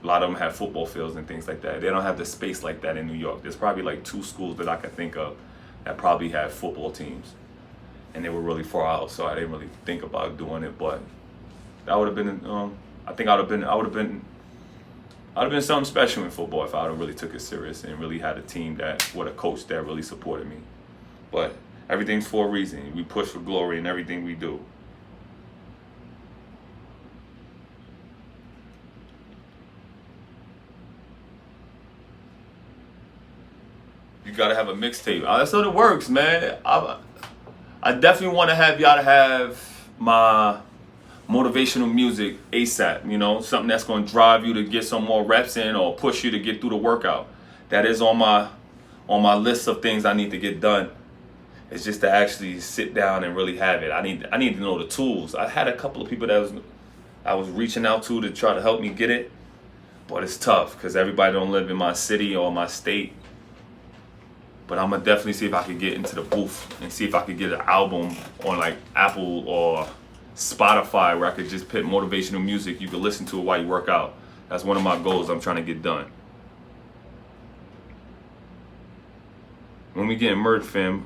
a lot of them have football fields and things like that. They don't have the space like that in New York. There's probably like 2 schools that I can think of that probably have football teams, and they were really far out, so I didn't really think about doing it. But that would have been, I think I would have been something special in football if I would have really took it serious and really had a team with a coach that really supported me. But everything's for a reason. We push for glory in everything we do. You gotta have a mixtape. That's how it works, man. I definitely want to have y'all to have my motivational music ASAP. Something that's gonna drive you to get some more reps in or push you to get through the workout. that is on my list of things I need to get done. It's just to actually sit down and really have it. I need to know the tools. I had a couple of people that I was reaching out to try to help me get it, but it's tough because everybody don't live in my city or my state. But I'm gonna definitely see if I can get into the booth and see if I could get an album on like Apple or Spotify where I could just put motivational music you can listen to it while you work out. That's one of my goals I'm trying to get done. When we get merch, fam,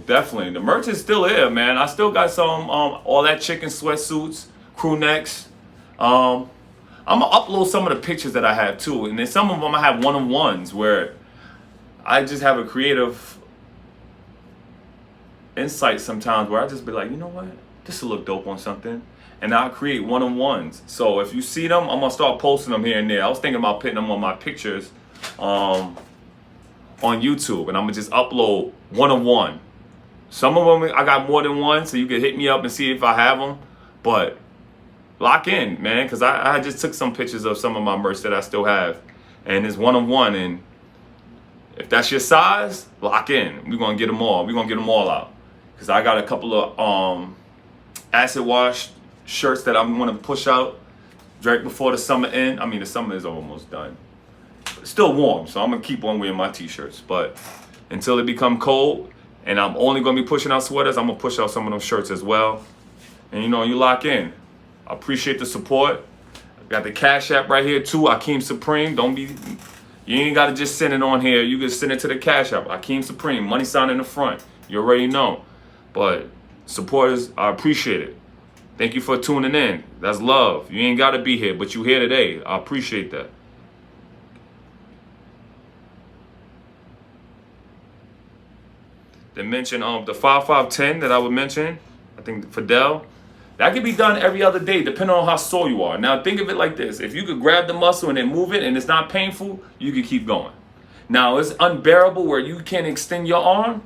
definitely. The merch is still here, man. I still got some, all that chicken sweatsuits, crew necks. I'm gonna upload some of the pictures that I have too. And then some of them I have one-on-ones where I just have a creative insight sometimes where I just be like, you know what? This will look dope on something. And I'll create one-on-ones. So if you see them, I'm gonna start posting them here and there. I was thinking about putting them on my pictures on YouTube, and I'm gonna just upload one-on-one. Some of them I got more than one, so you can hit me up and see if I have them. But lock in, man, because I just took some pictures of some of my merch that I still have, and it's one-on-one. And if that's your size, lock in. We're gonna get them all. We're gonna get them all out, because I got a couple of acid wash shirts that I'm gonna push out right before the summer end. I mean, the summer is almost done. It's still warm, so I'm gonna keep on wearing my t-shirts. But until it become cold, and I'm only gonna be pushing out sweaters, I'm gonna push out some of those shirts as well. And you know, you lock in. I appreciate the support. I got the Cash App right here too, Akeem Supreme. You ain't gotta just send it on here. You can send it to the Cash App, Akeem Supreme, money sign in the front. You already know. But supporters, I appreciate it. Thank you for tuning in. That's love. You ain't gotta be here, but you here today. I appreciate that. They mentioned the 5-5-10 that I would mention. I think Fidel. That can be done every other day, depending on how sore you are. Now, think of it like this. If you could grab the muscle and then move it and it's not painful, you can keep going. Now, it's unbearable where you can't extend your arm,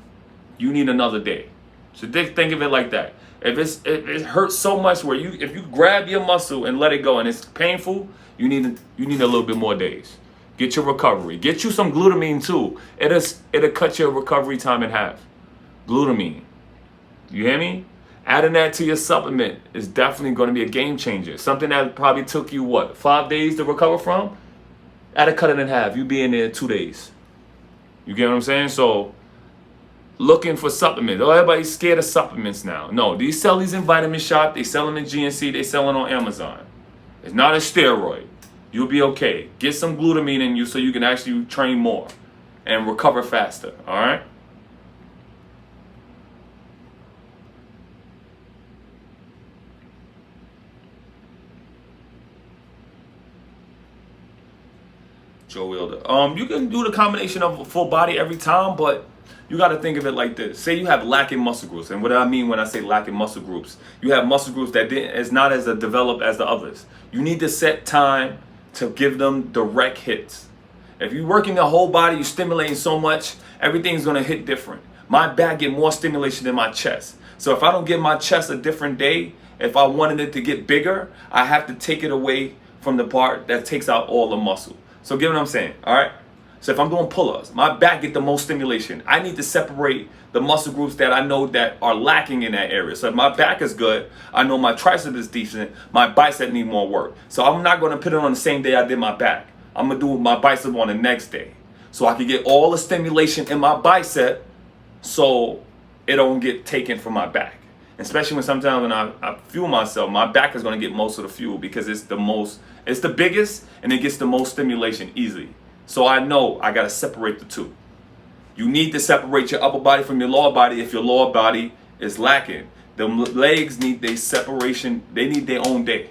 you need another day. So think of it like that. If it hurts so much where if you grab your muscle and let it go and it's painful, you need a little bit more days. Get your recovery. Get you some glutamine too. It'll cut your recovery time in half. Glutamine. You hear me? Adding that to your supplement is definitely going to be a game changer. Something that probably took you, 5 days to recover from? Add cut it in half. You be in there 2 days. You get what I'm saying? So, looking for supplements. Oh, everybody's scared of supplements now. No, these sell these in Vitamin Shop. They sell them in GNC. They sell it on Amazon. It's not a steroid. You'll be okay. Get some glutamine in you so you can actually train more and recover faster. All right? Joe Wilder. You can do the combination of a full body every time, but you got to think of it like this. Say you have lacking muscle groups, and what I mean when I say lacking muscle groups, you have muscle groups that is not as developed as the others. You need to set time to give them direct hits. If you're working the whole body, you're stimulating so much, everything's gonna hit different. My back get more stimulation than my chest. So if I don't give my chest a different day, if I wanted it to get bigger, I have to take it away from the part that takes out all the muscle. So get what I'm saying, all right? So if I'm doing pull-ups, my back get the most stimulation. I need to separate the muscle groups that I know that are lacking in that area. So if my back is good, I know my tricep is decent, my bicep need more work. So I'm not gonna put it on the same day I did my back. I'm gonna do my bicep on the next day. So I can get all the stimulation in my bicep so it don't get taken from my back. Especially when sometimes when I fuel myself, my back is gonna get most of the fuel because it's the biggest and it gets the most stimulation easily. So I know I gotta separate the two. You need to separate your upper body from your lower body if your lower body is lacking. The legs need their separation. They need their own day.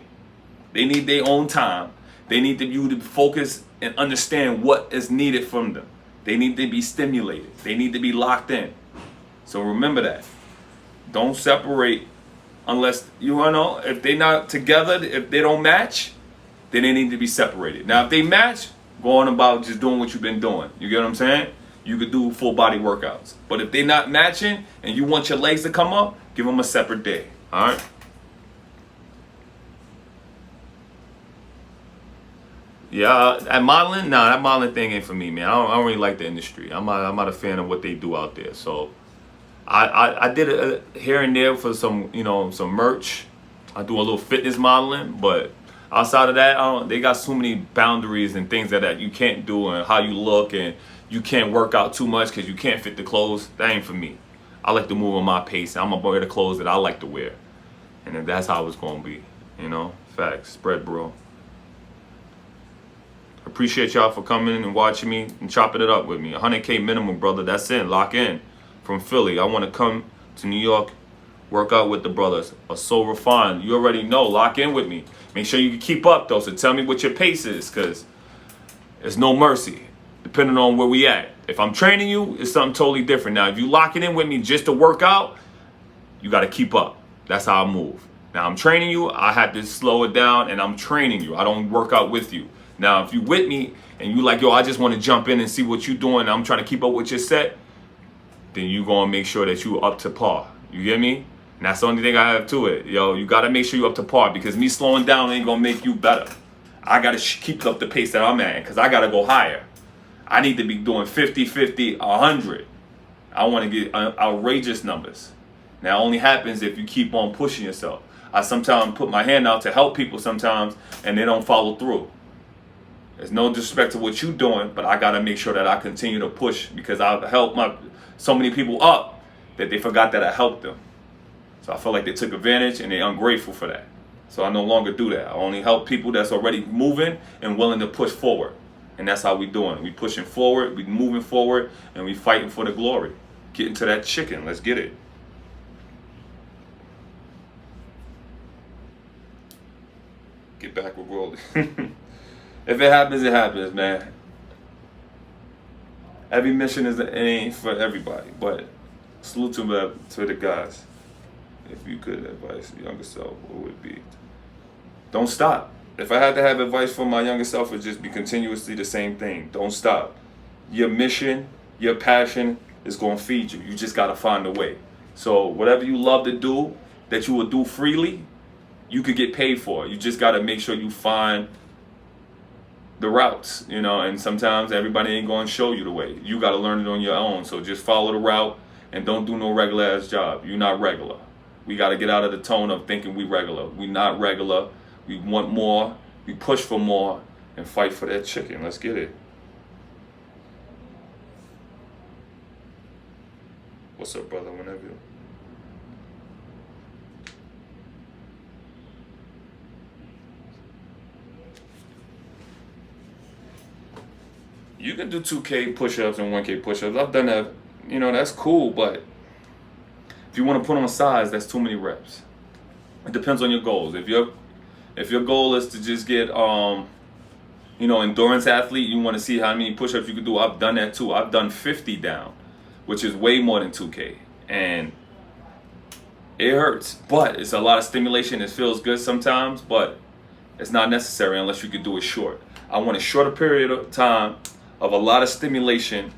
They need their own time. They need you to focus and understand what is needed from them. They need to be stimulated. They need to be locked in. So remember that. Don't separate unless, if they're not together, if they don't match, then they need to be separated. Now, if they match, go on about just doing what you've been doing. You get what I'm saying? You could do full body workouts. But if they're not matching and you want your legs to come up, give them a separate day. All right? Yeah, at modeling, nah, that modeling thing ain't for me, man. I don't really like the industry. I'm not a fan of what they do out there. So I did it here and there for some, some merch. I do a little fitness modeling, but outside of that, they got so many boundaries and things that you can't do, and how you look, and you can't work out too much because you can't fit the clothes. That ain't for me. I like to move on my pace. I'm gonna wear the clothes that I like to wear, and if that's how it's gonna be, facts. Spread, bro. Appreciate y'all for coming and watching me and chopping it up with me. 100K minimum, brother. That's it. Lock in. From Philly, I want to come to New York, work out with the brothers. Are so refined. You already know. Lock in with me. Make sure you keep up though. So tell me what your pace is, because there's no mercy depending on where we at. If I'm training you, it's something totally different. Now, if you lock it in with me just to work out, you got to keep up. That's how I move. Now, I'm training you. I have to slow it down, and I'm training you. I don't work out with you. Now, if you with me and you like, yo, I just want to jump in and see what you doing, and I'm trying to keep up with your set, then you going to make sure that you up to par. You get me? And that's the only thing I have to it. Yo, you got to make sure you up to par, because me slowing down ain't going to make you better. I got to keep up the pace that I'm at, because I got to go higher. I need to be doing 50, 50, 100. I want to get outrageous numbers. Now, it only happens if you keep on pushing yourself. I sometimes put my hand out to help people sometimes, and they don't follow through. There's no disrespect to what you're doing, but I got to make sure that I continue to push, because I've helped so many people up that they forgot that I helped them. So I feel like they took advantage, and they're ungrateful for that. So I no longer do that. I only help people that's already moving and willing to push forward. And that's how we doing. We pushing forward, we moving forward, and we fighting for the glory. Getting to that chicken. Let's get it. Get back with rolling. If it happens, it happens, man. Every mission it ain't for everybody, but salute to the guys. If you could advise your younger self, what would it be? Don't stop. If I had to have advice for my younger self, it would just be continuously the same thing. Don't stop. Your mission, your passion is going to feed you. You just got to find a way. So whatever you love to do, that you will do freely, you could get paid for. You just got to make sure you find the routes, and sometimes everybody ain't going to show you the way. You got to learn it on your own. So just follow the route and don't do no regular ass job. You're not regular. We got to get out of the tone of thinking we regular. We not regular. We want more. We push for more and fight for that chicken. Let's get it. What's up, brother? Whenever you can do 2K push-ups and 1K push-ups. I've done that. That's cool, but if you want to put on size, that's too many reps. It depends on your goals. If your goal is to just get endurance athlete, you want to see how many push-ups you can do. I've done that too. I've done 50 down, which is way more than 2K, and it hurts, but it's a lot of stimulation. It feels good sometimes, but it's not necessary unless you can do it short. I want a shorter period of time of a lot of stimulation,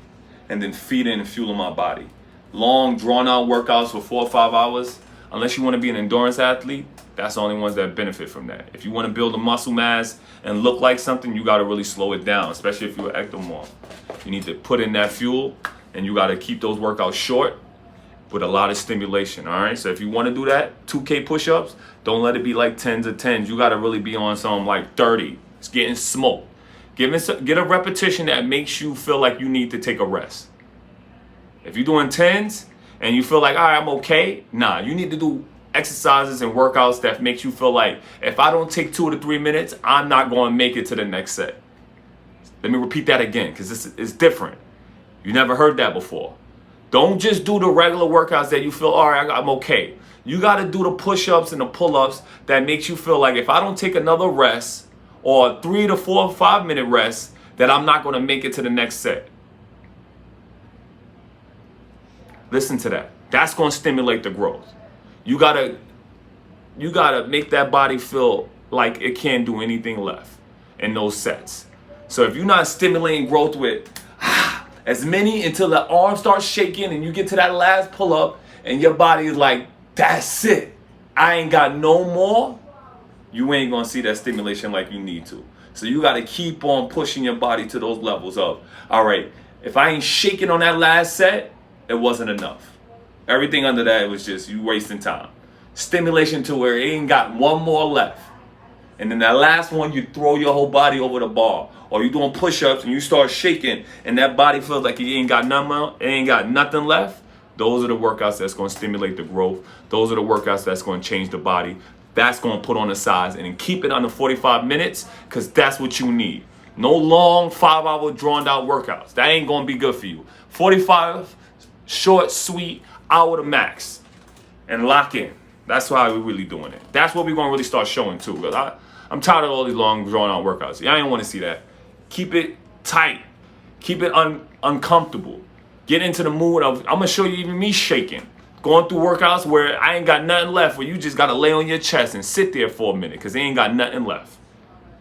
and then feeding and fueling my body. Long, drawn-out workouts for 4 or 5 hours, unless you want to be an endurance athlete, that's the only ones that benefit from that. If you want to build a muscle mass and look like something, you got to really slow it down, especially if you're an ectomorph. You need to put in that fuel, and you got to keep those workouts short with a lot of stimulation, all right? So if you want to do that, 2K push-ups, don't let it be like 10s or 10s. You got to really be on something like 30. It's getting smoked. Get a repetition that makes you feel like you need to take a rest. If you're doing 10s and you feel like, all right, I'm okay, nah, you need to do exercises and workouts that makes you feel like, if I don't take 2 to 3 minutes, I'm not going to make it to the next set. Let me repeat that again, because it's different. You never heard that before. Don't just do the regular workouts that you feel, all right, I'm okay. You got to do the push-ups and the pull-ups that makes you feel like, if I don't take another rest, or 3 to 4 or 5 minute rest, that I'm not going to make it to the next set. Listen to that. That's going to stimulate the growth. You gotta make that body feel like it can't do anything left in those sets. So if you're not stimulating growth with as many until the arm starts shaking and you get to that last pull-up and your body is like, that's it, I ain't got no more, you ain't gonna see that stimulation like you need to. So you gotta keep on pushing your body to those levels of, all right, if I ain't shaking on that last set, it wasn't enough. Everything under that was just you wasting time. Stimulation to where it ain't got one more left. And then that last one, you throw your whole body over the bar. Or you doing push-ups and you start shaking and that body feels like it ain't got nothing left. Those are the workouts that's going to stimulate the growth. Those are the workouts that's going to change the body. That's going to put on the size and then keep it under 45 minutes because that's what you need. No long 5-hour drawn out workouts. That ain't going to be good for you. 45, short, sweet, hour to max. And lock in. That's why we're really doing it. That's what we're going to really start showing too. Because I'm tired of all these long drawn out workouts. I ain't want to see that. Keep it tight. Keep it uncomfortable. Get into the mood of, I'm going to show you even me shaking. Going through workouts where I ain't got nothing left, where you just got to lay on your chest and sit there for a minute because they ain't got nothing left.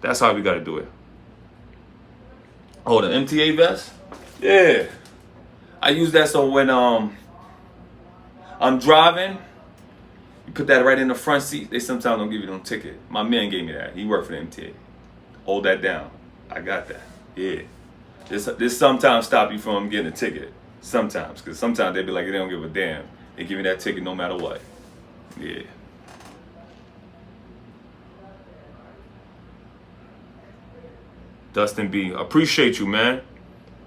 That's how we got to do it. Oh, the MTA vest? Yeah. I use that so when I'm driving, you put that right in the front seat. They sometimes don't give you no ticket. My man gave me that. He worked for the MTA. Hold that down. I got that. Yeah. This sometimes stop you from getting a ticket. Sometimes. Because sometimes they be like, they don't give a damn. They give you that ticket no matter what. Yeah. Dustin B. Appreciate you, man.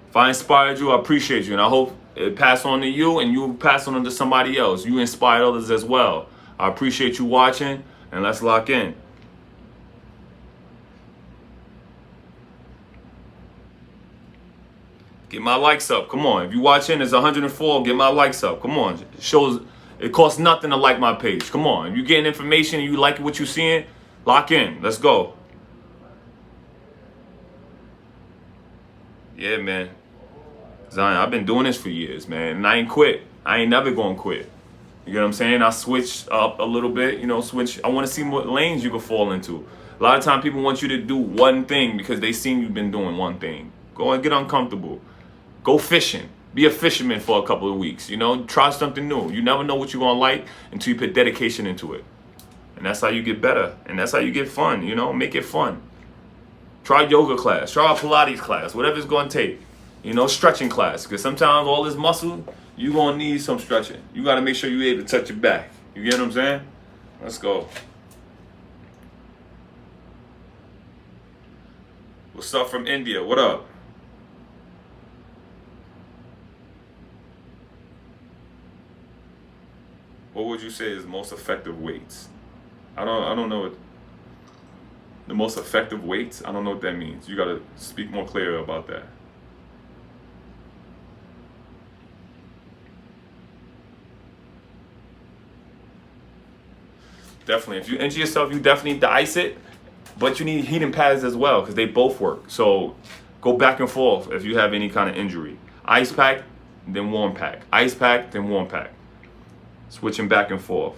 If I inspired you, I appreciate you. And I hope it pass on to you and you pass on to somebody else. You inspire others as well. I appreciate you watching. And let's lock in. Get my likes up. Come on. If you watching, it's 104. Get my likes up. Come on. It costs nothing to like my page. Come on. If you're getting information and you like what you're seeing, lock in. Let's go. Yeah, man. Zion, I've been doing this for years, man. And I ain't quit. I ain't never gonna quit. You get what I'm saying? I switched up a little bit, switch. I want to see what lanes you can fall into. A lot of time people want you to do one thing because they seen you've been doing one thing. Go and get uncomfortable. Go fishing. Be a fisherman for a couple of weeks. Try something new. You never know what you're gonna like until you put dedication into it. And that's how you get better. And that's how you get fun, make it fun. Try yoga class, try a Pilates class, whatever it's gonna take. Stretching class. Because sometimes all this muscle, you're gonna need some stretching. You gotta make sure you're able to touch your back. You get what I'm saying? Let's go. What's up from India? What up? What would you say is most effective weights? I don't know what the most effective weights. I don't know what that means. You gotta speak more clear about that. Definitely, if you injure yourself, you definitely need to ice it, but you need heating pads as well because they both work. So go back and forth if you have any kind of injury. Ice pack, then warm pack. Ice pack, then warm pack. Switching back and forth.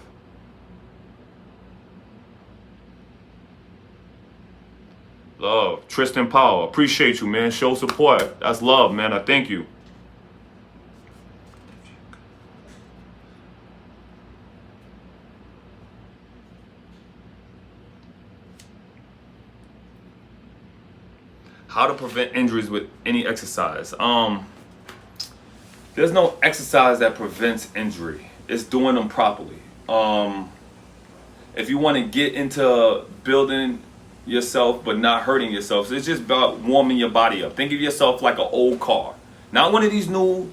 Love. Tristan Powell. Appreciate you, man. Show support. That's love, man. I thank you. How to prevent injuries with any exercise. There's no exercise that prevents injury. It's doing them properly. If you want to get into building yourself but not hurting yourself, so it's just about warming your body up. Think of yourself like an old car, not one of these new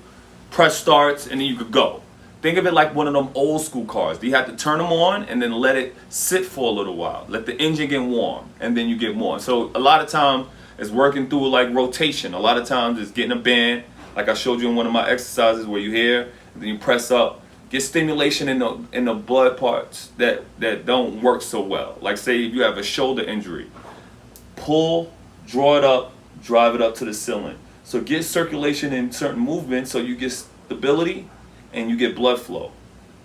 press starts and then you could go. Think of it like one of them old school cars. You have to turn them on and then let it sit for a little while. Let the engine get warm and then you get more. So a lot of time it's working through like rotation. A lot of times it's getting a band, like I showed you in one of my exercises where you here and then you press up. Get stimulation in the blood parts that don't work so well. Like say if you have a shoulder injury, pull, draw it up, drive it up to the ceiling. So get circulation in certain movements so you get stability and you get blood flow.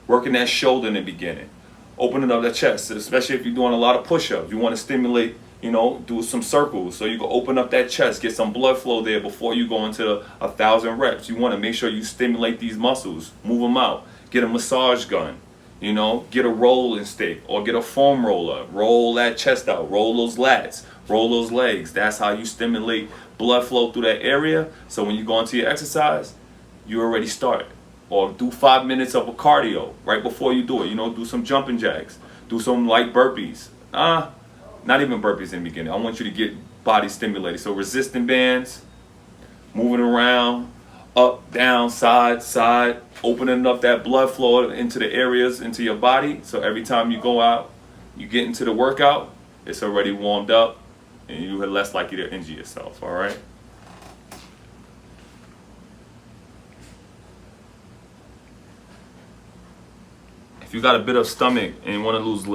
Working that shoulder in the beginning. Opening up the chest, especially if you're doing a lot of push-ups. You want to stimulate, do some circles so you can open up that chest, get some blood flow there before you go into 1,000 reps. You want to make sure you stimulate these muscles, move them out. Get a massage gun, You know, get a rolling stick or get a foam roller. Roll that chest out. Roll those lats. Roll those legs. That's how you stimulate blood flow through that area. So when you go into your exercise, you already start. Or do 5 minutes of a cardio right before you do it. You know, do some jumping jacks. Do some light burpees. Not even burpees in the beginning. I want you to get body stimulated. So resistant bands, moving around, up, down, side, side, opening up that blood flow into the areas, into your body. So every time you go out, you get into the workout, it's already warmed up and you're less likely to injure yourself, all right? If you got a bit of stomach and you want to lose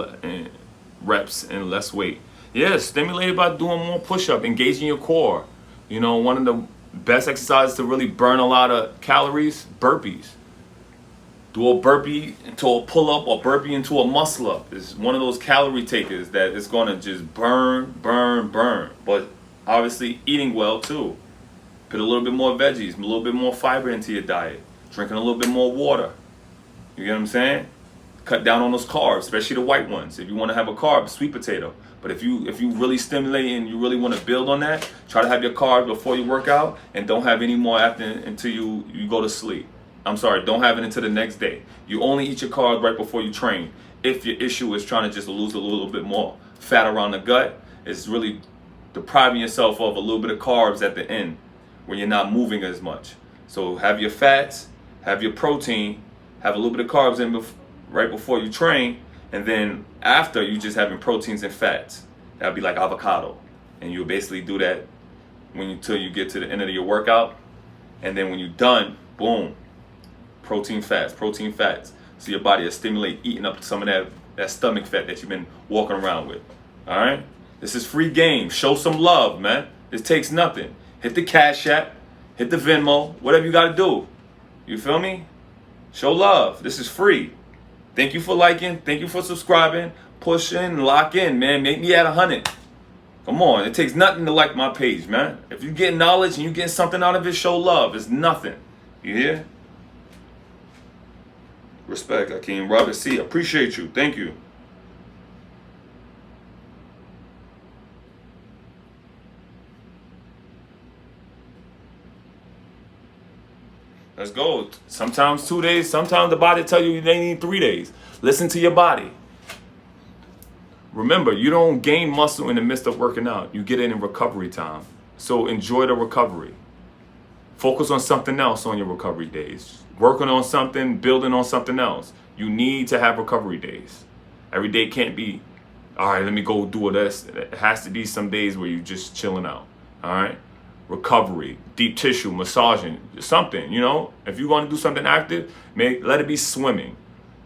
reps and less weight, yeah, stimulate it by doing more push-up, engaging your core. You know, one of the best exercises to really burn a lot of calories, burpees. Do a burpee into a pull-up or burpee into a muscle-up. It's one of those calorie takers that is going to just burn, burn, burn. But obviously eating well too. Put a little bit more veggies, a little bit more fiber into your diet. Drinking a little bit more water. You get what I'm saying? Cut down on those carbs, especially the white ones. If you want to have a carb, sweet potato. But if you really stimulate and you really want to build on that, try to have your carbs before you work out and don't have any more until you go to sleep. I'm sorry, don't have it until the next day. You only eat your carbs right before you train. If your issue is trying to just lose a little bit more fat around the gut, it's really depriving yourself of a little bit of carbs at the end when you're not moving as much. So have your fats, have your protein, have a little bit of carbs in right before you train, and then after you just having proteins and fats. That'd be like avocado. And you'll basically do that till you get to the end of your workout. And then when you're done, boom, protein fats. So your body will stimulate eating up some of that stomach fat that you've been walking around with. All right? This is free game. Show some love, man. This takes nothing. Hit the Cash App, hit the Venmo, whatever you got to do. You feel me? Show love. This is free. Thank you for liking. Thank you for subscribing. Push in, lock in, man. Make me at 100. Come on. It takes nothing to like my page, man. If you get knowledge and you get something out of it, show love. It's nothing. You hear? Respect, Akeem. Robert C. Appreciate you. Thank you. Let's go. Sometimes 2 days. Sometimes the body tell you they need 3 days. Listen to your body. Remember, you don't gain muscle in the midst of working out. You get it in recovery time. So enjoy the recovery. Focus on something else on your recovery days. Working on something, building on something else. You need to have recovery days. Every day can't be, all right, let me go do this. It has to be some days where you're just chilling out. All right? Recovery, deep tissue, massaging, something, you know. If you're going to do something active, let it be swimming.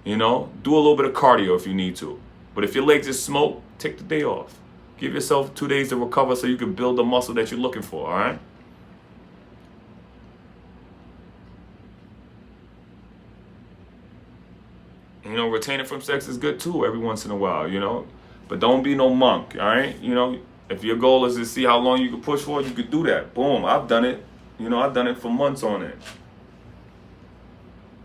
You know, do a little bit of cardio if you need to. But if your legs is smoke, take the day off. Give yourself 2 days to recover so you can build the muscle that you're looking for, all right? You know, retaining from sex is good too every once in a while, you know. But don't be no monk, all right? You know, if your goal is to see how long you can push for, you could do that. Boom, I've done it. You know, I've done it for months on it.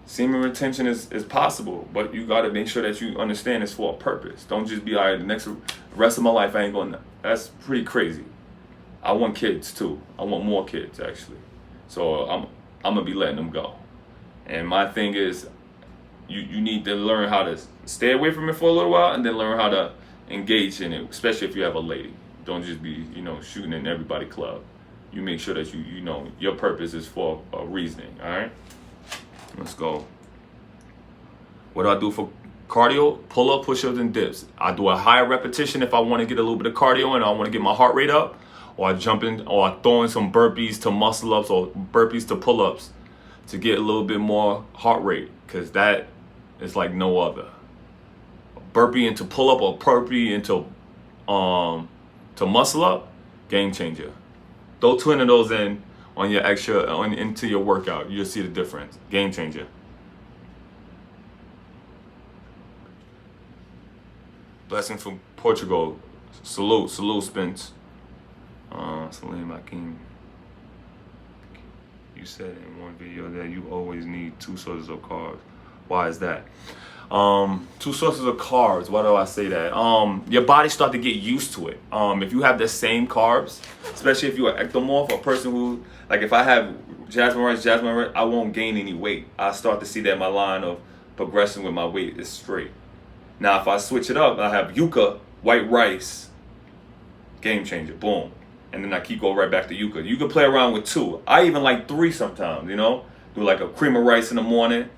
Semen retention is possible, but you got to make sure that you understand it's for a purpose. Don't just be, all right, the rest of my life I ain't going to. That's pretty crazy. I want kids too. I want more kids, actually. So I'm going to be letting them go. And my thing is, you need to learn how to stay away from it for a little while and then learn how to engage in it, especially if you have a lady. Don't just be, you know, shooting in everybody club. You make sure that you know your purpose is for a reasoning, all right? Let's go. What do I do for cardio? Pull-up, push-ups, and dips. I do a higher repetition if I want to get a little bit of cardio and I want to get my heart rate up, or I jump in, or I throw in some burpees to muscle-ups or burpees to pull-ups to get a little bit more heart rate, because that is like no other. Burpee into pull-up or burpee into to muscle-up, game changer. Throw 2 of those in on your into your workout. You'll see the difference. Game changer. Blessing from Portugal. Salute, Spence. Salim Akeem. You said in one video that you always need 2 sources of carbs. Why is that? Two sources of carbs. Why do I say that? Your body start to get used to it. If you have the same carbs, especially if you're an ectomorph, a person who, like if I have jasmine rice, I won't gain any weight. I start to see that my line of progression with my weight is straight. Now, if I switch it up, I have yuca, white rice, game changer, boom. And then I keep going right back to yuca. You can play around with 2. I even like 3 sometimes, you know? Do like a cream of rice in the morning,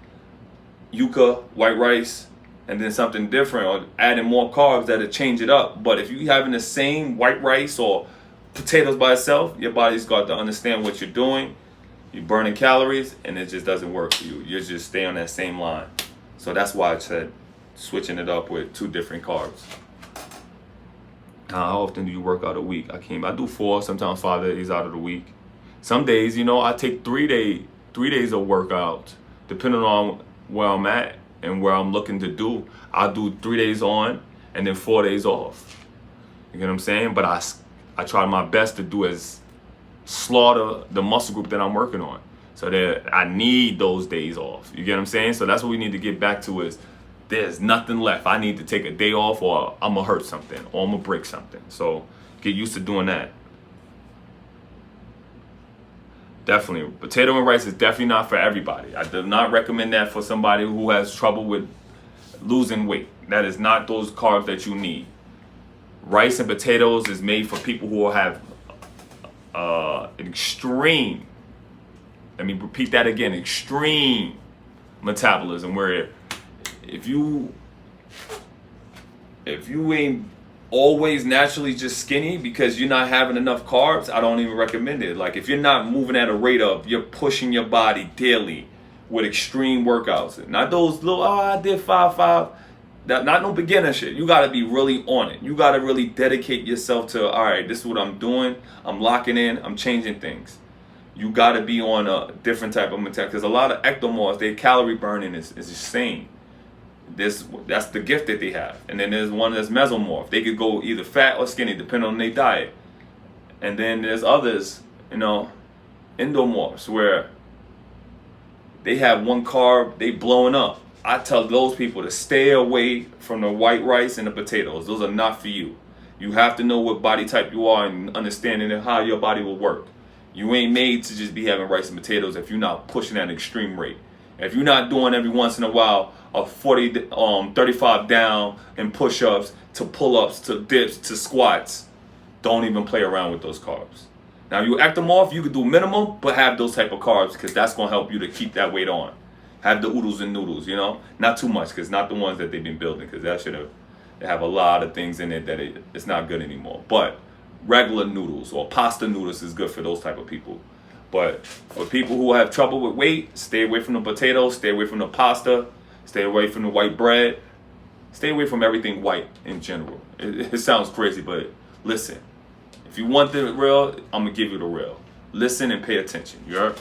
yuca, white rice, and then something different, or adding more carbs that'll change it up. But if you're having the same white rice or potatoes by itself, your body's got to understand what you're doing. You're burning calories, and it just doesn't work for you. You just stay on that same line. So that's why I said switching it up with 2 different carbs. How often do you work out a week? I do 4, sometimes 5 days out of the week. Some days, I take 3 days of workout, depending on where I'm at and where I'm looking to do. I'll do 3 days on and then 4 days off. You get what I'm saying? But I try my best to do is slaughter the muscle group that I'm working on, so that I need those days off. You get what I'm saying? So that's what we need to get back to is there's nothing left. I need to take a day off, or I'm gonna hurt something, or I'm gonna break something. So get used to doing that. Definitely, potato and rice is definitely not for everybody. I do not recommend that for somebody who has trouble with losing weight. That is not those carbs that you need. Rice and potatoes is made for people who have an extreme, let me repeat that again, extreme metabolism, where if you ain't always naturally just skinny because you're not having enough carbs, I don't even recommend it. Like if you're not moving at a rate of, you're pushing your body daily with extreme workouts, not those little, I did 5, not no beginner shit. You got to be really on it. You got to really dedicate yourself to, all right, this is what I'm doing. I'm locking in. I'm changing things. You got to be on a different type of mentality, because a lot of ectomorphs, their calorie burning is insane. That's the gift that they have. And then there's one that's mesomorph. They could go either fat or skinny depending on their diet. And then there's others, endomorphs, where they have one carb, they blowing up. I tell those people to stay away from the white rice and the potatoes. Those are not for you. You have to know what body type you are and understanding how your body will work. You ain't made to just be having rice and potatoes if you're not pushing at an extreme rate. If you're not doing every once in a while a 35 down and push-ups to pull-ups to dips to squats, don't even play around with those carbs. Now you ectomorph, you could do minimum, but have those type of carbs, because that's going to help you to keep that weight on. Have the oodles and noodles, not too much, because not the ones that they've been building, because they have a lot of things in it that it's not good anymore. But regular noodles or pasta noodles is good for those type of people. But for people who have trouble with weight, stay away from the potatoes, stay away from the pasta, stay away from the white bread, stay away from everything white in general. It sounds crazy, but listen. If you want the real, I'm going to give you the real. Listen and pay attention. You heard?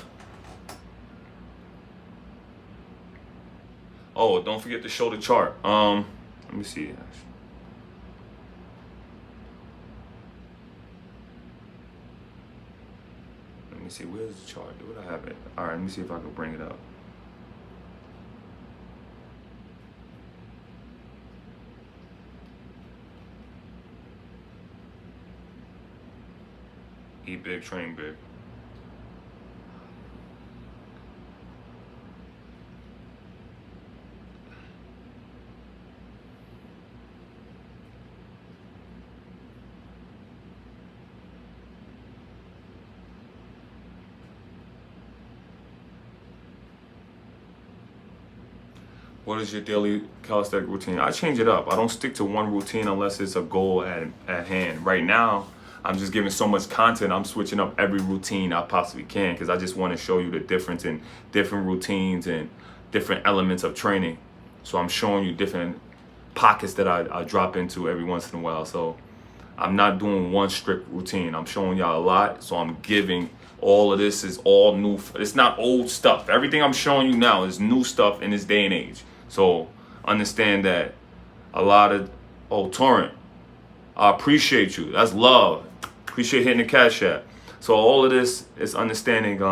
Oh, don't forget to show the chart. Let me see. Let me see. Where's the chart? Do I have it? All right, let me see if I can bring it up. Eat big, train big. What is your daily calisthenic routine? I change it up. I don't stick to one routine unless it's a goal at hand. Right now, I'm just giving so much content, I'm switching up every routine I possibly can, because I just want to show you the difference in different routines and different elements of training. So I'm showing you different pockets that I drop into every once in a while. So I'm not doing one strict routine. I'm showing y'all a lot. So I'm giving all of this is all new. It's not old stuff. Everything I'm showing you now is new stuff in this day and age. So understand that a lot of, Torrent, I appreciate you. That's love. Appreciate hitting the cash app. So all of this is understanding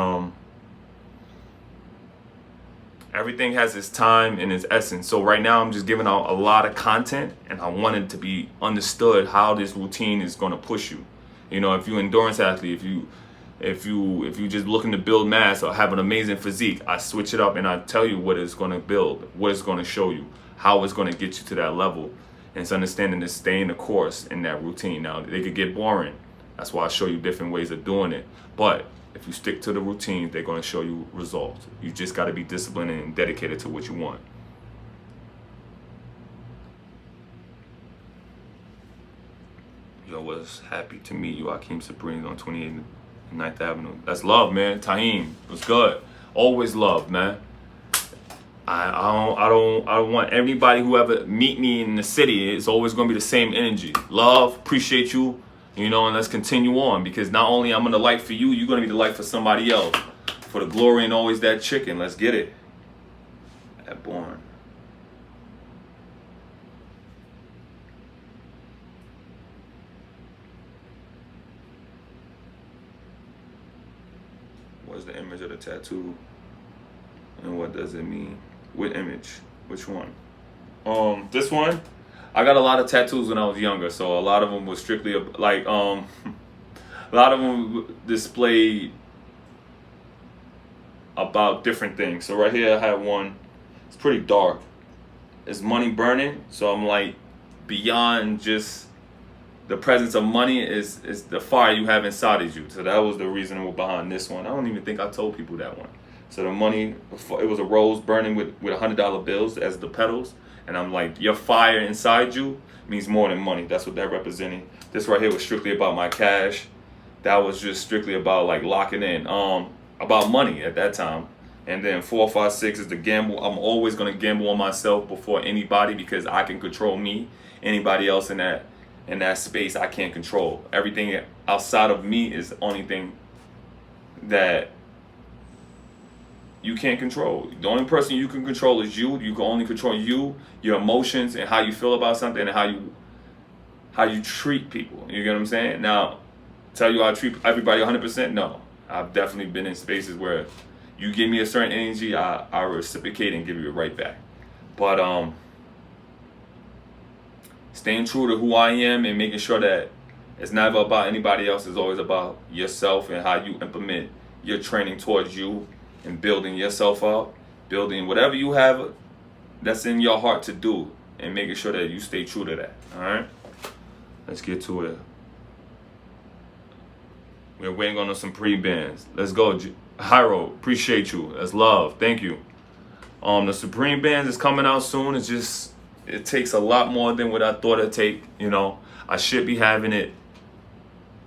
Everything has its time and its essence. So right now I'm just giving out a lot of content, and I want it to be understood how this routine is going to push you. You know, if you're an endurance athlete, if you just looking to build mass or have an amazing physique, I switch it up and I tell you what it's going to build, what it's going to show you, how it's going to get you to that level. And it's understanding to stay in the course in that routine. Now, they could get boring. That's why I show you different ways of doing it. But if you stick to the routine, they're going to show you results. You just got to be disciplined and dedicated to what you want. Yo, was happy to meet you, Akeem Supreme, on 28th and 9th Avenue. That's love, man. Taheem, was good. Always love, man. I don't want anybody who ever meet me in the city. It's always gonna be the same energy. Love, appreciate you, you know, and let's continue on, because not only I'm gonna light for you, you're gonna be the light for somebody else. For the glory and always that chicken. Let's get it. At Born. What's the image of the tattoo? And what does it mean? What image? Which one? This one. I got a lot of tattoos when I was younger, so a lot of them was strictly like a lot of them displayed about different things. So right here I have one. It's pretty dark. It's money burning. So I'm like, beyond just the presence of money is the fire you have inside of you. So that was the reason behind this one. I don't even think I told people that one. So the money, it was a rose burning with $100 bills as the petals. And I'm like, your fire inside you means more than money. That's what that representing. This right here was strictly about my cash. That was just strictly about like locking in, about money at that time. And then 4, 5, 6 is the gamble. I'm always gonna gamble on myself before anybody, because I can control me. Anybody else in that space I can't control. Everything outside of me is the only thing that you can't control. The only person you can control is you. You can only control you, your emotions, and how you feel about something, and how you treat people. You get what I'm saying? Now, tell you I treat everybody 100%? No. I've definitely been in spaces where you give me a certain energy, I reciprocate and give you it right back. But staying true to who I am and making sure that it's never about anybody else, it's always about yourself and how you implement your training towards you and building yourself up, building whatever you have that's in your heart to do, and making sure that you stay true to that. All right, let's get to it. We're waiting on some pre-bands. Let's go, Hyro. Appreciate you. That's love. Thank you. The Supreme bands is coming out soon. It's just, it takes a lot more than what I thought it'd take. You know, I should be having it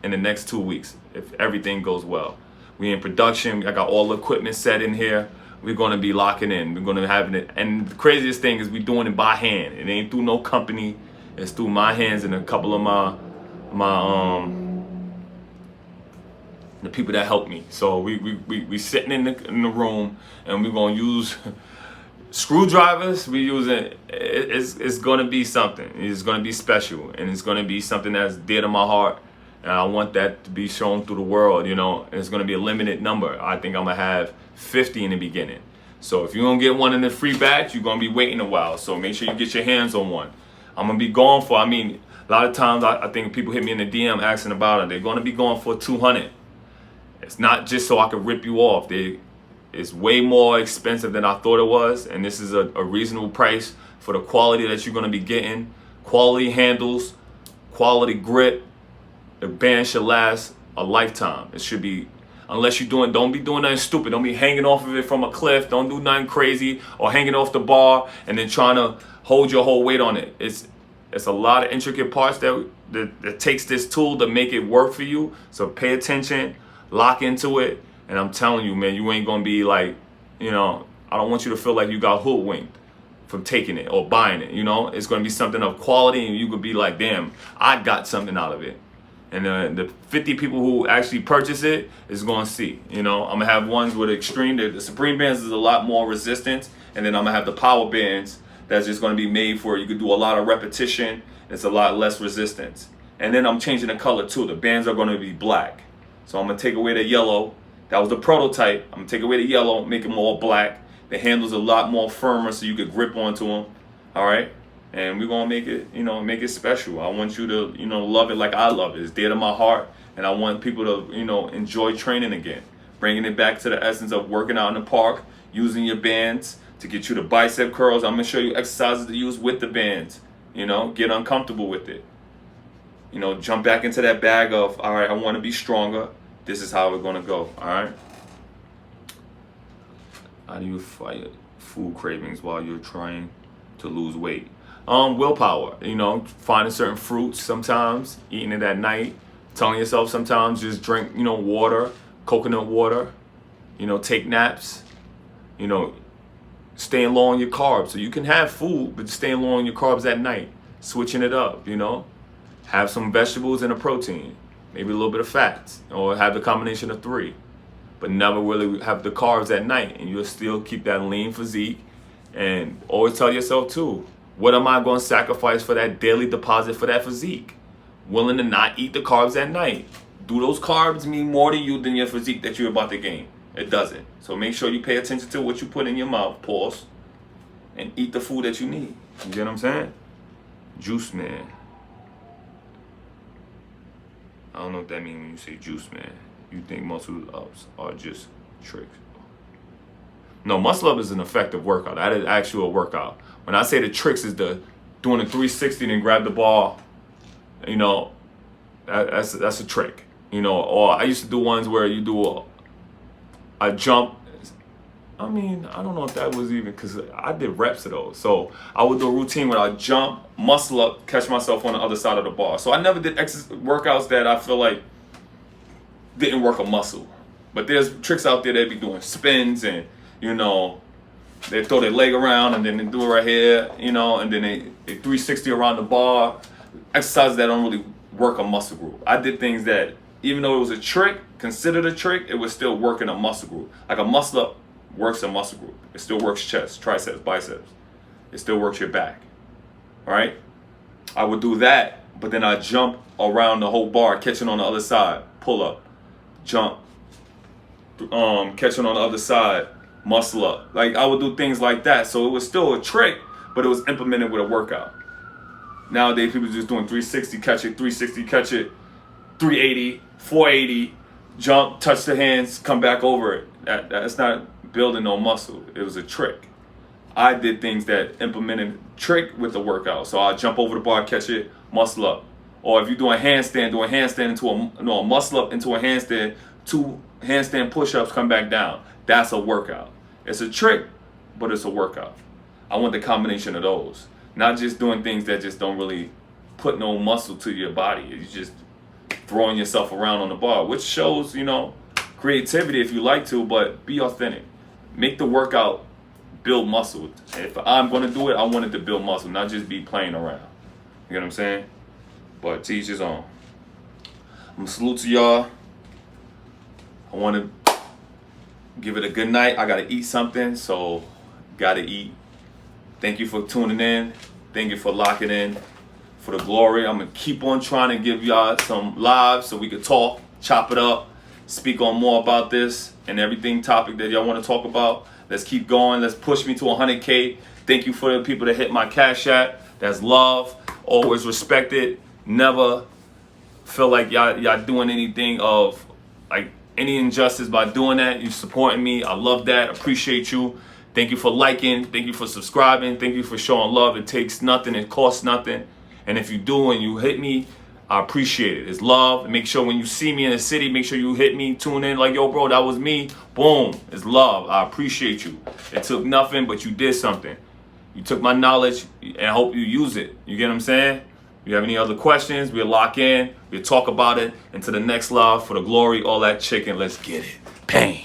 in the next 2 weeks if everything goes well. We in production. I got all the equipment set in here. We're gonna be locking in. We're gonna be having it. And the craziest thing is we doing it by hand. It ain't through no company. It's through my hands and a couple of the people that help me. So we sitting in the room, and we're gonna use screwdrivers. We using it's gonna be something. It's gonna be special, and it's gonna be something that's dear to my heart. And I want that to be shown through the world, you know. And it's gonna be a limited number. I think I'm gonna have 50 in the beginning. So if you're gonna get one in the free batch, you're gonna be waiting a while. So make sure you get your hands on one. I'm gonna be going for, a lot of times I think people hit me in the DM asking about it. They're gonna be going for 200. It's not just so I can rip you off. It's way more expensive than I thought it was. And this is a reasonable price for the quality that you're gonna be getting. Quality handles, quality grip. The band should last a lifetime. It should be, unless you're don't be doing nothing stupid. Don't be hanging off of it from a cliff. Don't do nothing crazy, or hanging off the bar and then trying to hold your whole weight on it. It's a lot of intricate parts that takes this tool to make it work for you. So pay attention, lock into it, and I'm telling you, man, you ain't gonna be like, you know, I don't want you to feel like you got hoodwinked from taking it or buying it. You know, it's gonna be something of quality, and you could be like, damn, I got something out of it. And the 50 people who actually purchase it is going to see. You know, I'm going to have ones with extreme. The Supreme bands is a lot more resistance. And then I'm going to have the power bands that's just going to be made for, you could do a lot of repetition. It's a lot less resistance. And then I'm changing the color too. The bands are going to be black. So I'm going to take away the yellow. That was the prototype. I'm going to take away the yellow, make them all black. The handle's a lot more firmer so you could grip onto them. All right. And we're going to make it, make it special. I want you to, love it like I love it. It's dear to my heart. And I want people to, enjoy training again. Bringing it back to the essence of working out in the park, using your bands to get you the bicep curls. I'm going to show you exercises to use with the bands. Get uncomfortable with it. Jump back into that bag of, all right, I want to be stronger. This is how we're going to go. All right. How do you fight food cravings while you're trying to lose weight? Willpower, finding certain fruits sometimes, eating it at night, telling yourself sometimes just drink, water, coconut water, take naps, staying low on your carbs. So you can have food, but staying low on your carbs at night, switching it up, have some vegetables and a protein, maybe a little bit of fats, or have the combination of 3, but never really have the carbs at night, and you'll still keep that lean physique. And always tell yourself too, what am I going to sacrifice for that daily deposit for that physique? Willing to not eat the carbs at night. Do those carbs mean more to you than your physique that you're about to gain? It doesn't. So make sure you pay attention to what you put in your mouth, pause, and eat the food that you need. You get what I'm saying? Juice man. I don't know what that means when you say juice man. You think muscle ups are just tricks. No, muscle up is an effective workout. That is actual workout. When I say the tricks is the doing a 360 and grab the ball, that's a trick. Or I used to do ones where you do a jump. I mean, I don't know if that was even, because I did reps of those. So I would do a routine where I jump, muscle up, catch myself on the other side of the bar. So I never did workouts that I feel like didn't work a muscle. But there's tricks out there that be doing spins and, they throw their leg around and then they do it right here, and then they 360 around the bar. Exercises that don't really work a muscle group. I did things that, even though it was a trick, considered a trick, it was still working a muscle group. Like a muscle up works a muscle group. It still works chest, triceps, biceps. It still works your back. All right? I would do that, but then I jump around the whole bar, catching on the other side, pull up, jump, catching on the other side, muscle up. Like I would do things like that. So it was still a trick, but it was implemented with a workout. Nowadays, people just doing 360, catch it, 360, catch it, 380, 480, jump, touch the hands, come back over it. That's not building no muscle. It was a trick. I did things that implemented trick with the workout. So I jump over the bar, catch it, muscle up. Or if you're doing handstand, do a handstand into a muscle up into a handstand, 2 handstand push-ups, come back down. That's a workout. It's a trick, but it's a workout. I want the combination of those. Not just doing things that just don't really put no muscle to your body. You're just throwing yourself around on the bar, which shows, creativity if you like to, but be authentic. Make the workout build muscle. If I'm going to do it, I want it to build muscle, not just be playing around. You know what I'm saying? But to each his own. I'm going to salute to y'all. I want to give it a good night. I got to eat something, so got to eat. Thank you for tuning in. Thank you for locking in for the glory. I'm going to keep on trying to give y'all some lives so we could talk, chop it up, speak on more about this and everything topic that y'all want to talk about. Let's keep going. Let's push me to 100K. Thank you for the people that hit my Cash App. That's love. Always respect it. Never feel like y'all doing anything of like any injustice by doing that. You supporting me. I love that. Appreciate you. Thank you for liking. Thank you for subscribing. Thank you for showing love. It takes nothing. It costs nothing. And if you do and you hit me, I appreciate it. It's love. Make sure when you see me in the city, make sure you hit me, tune in like, yo, bro, that was me. Boom. It's love. I appreciate you. It took nothing, but you did something. You took my knowledge and I hope you use it. You get what I'm saying? If you have any other questions, we'll lock in. We'll talk about it. And to the next live for the glory, all that chicken. Let's get it. Pain.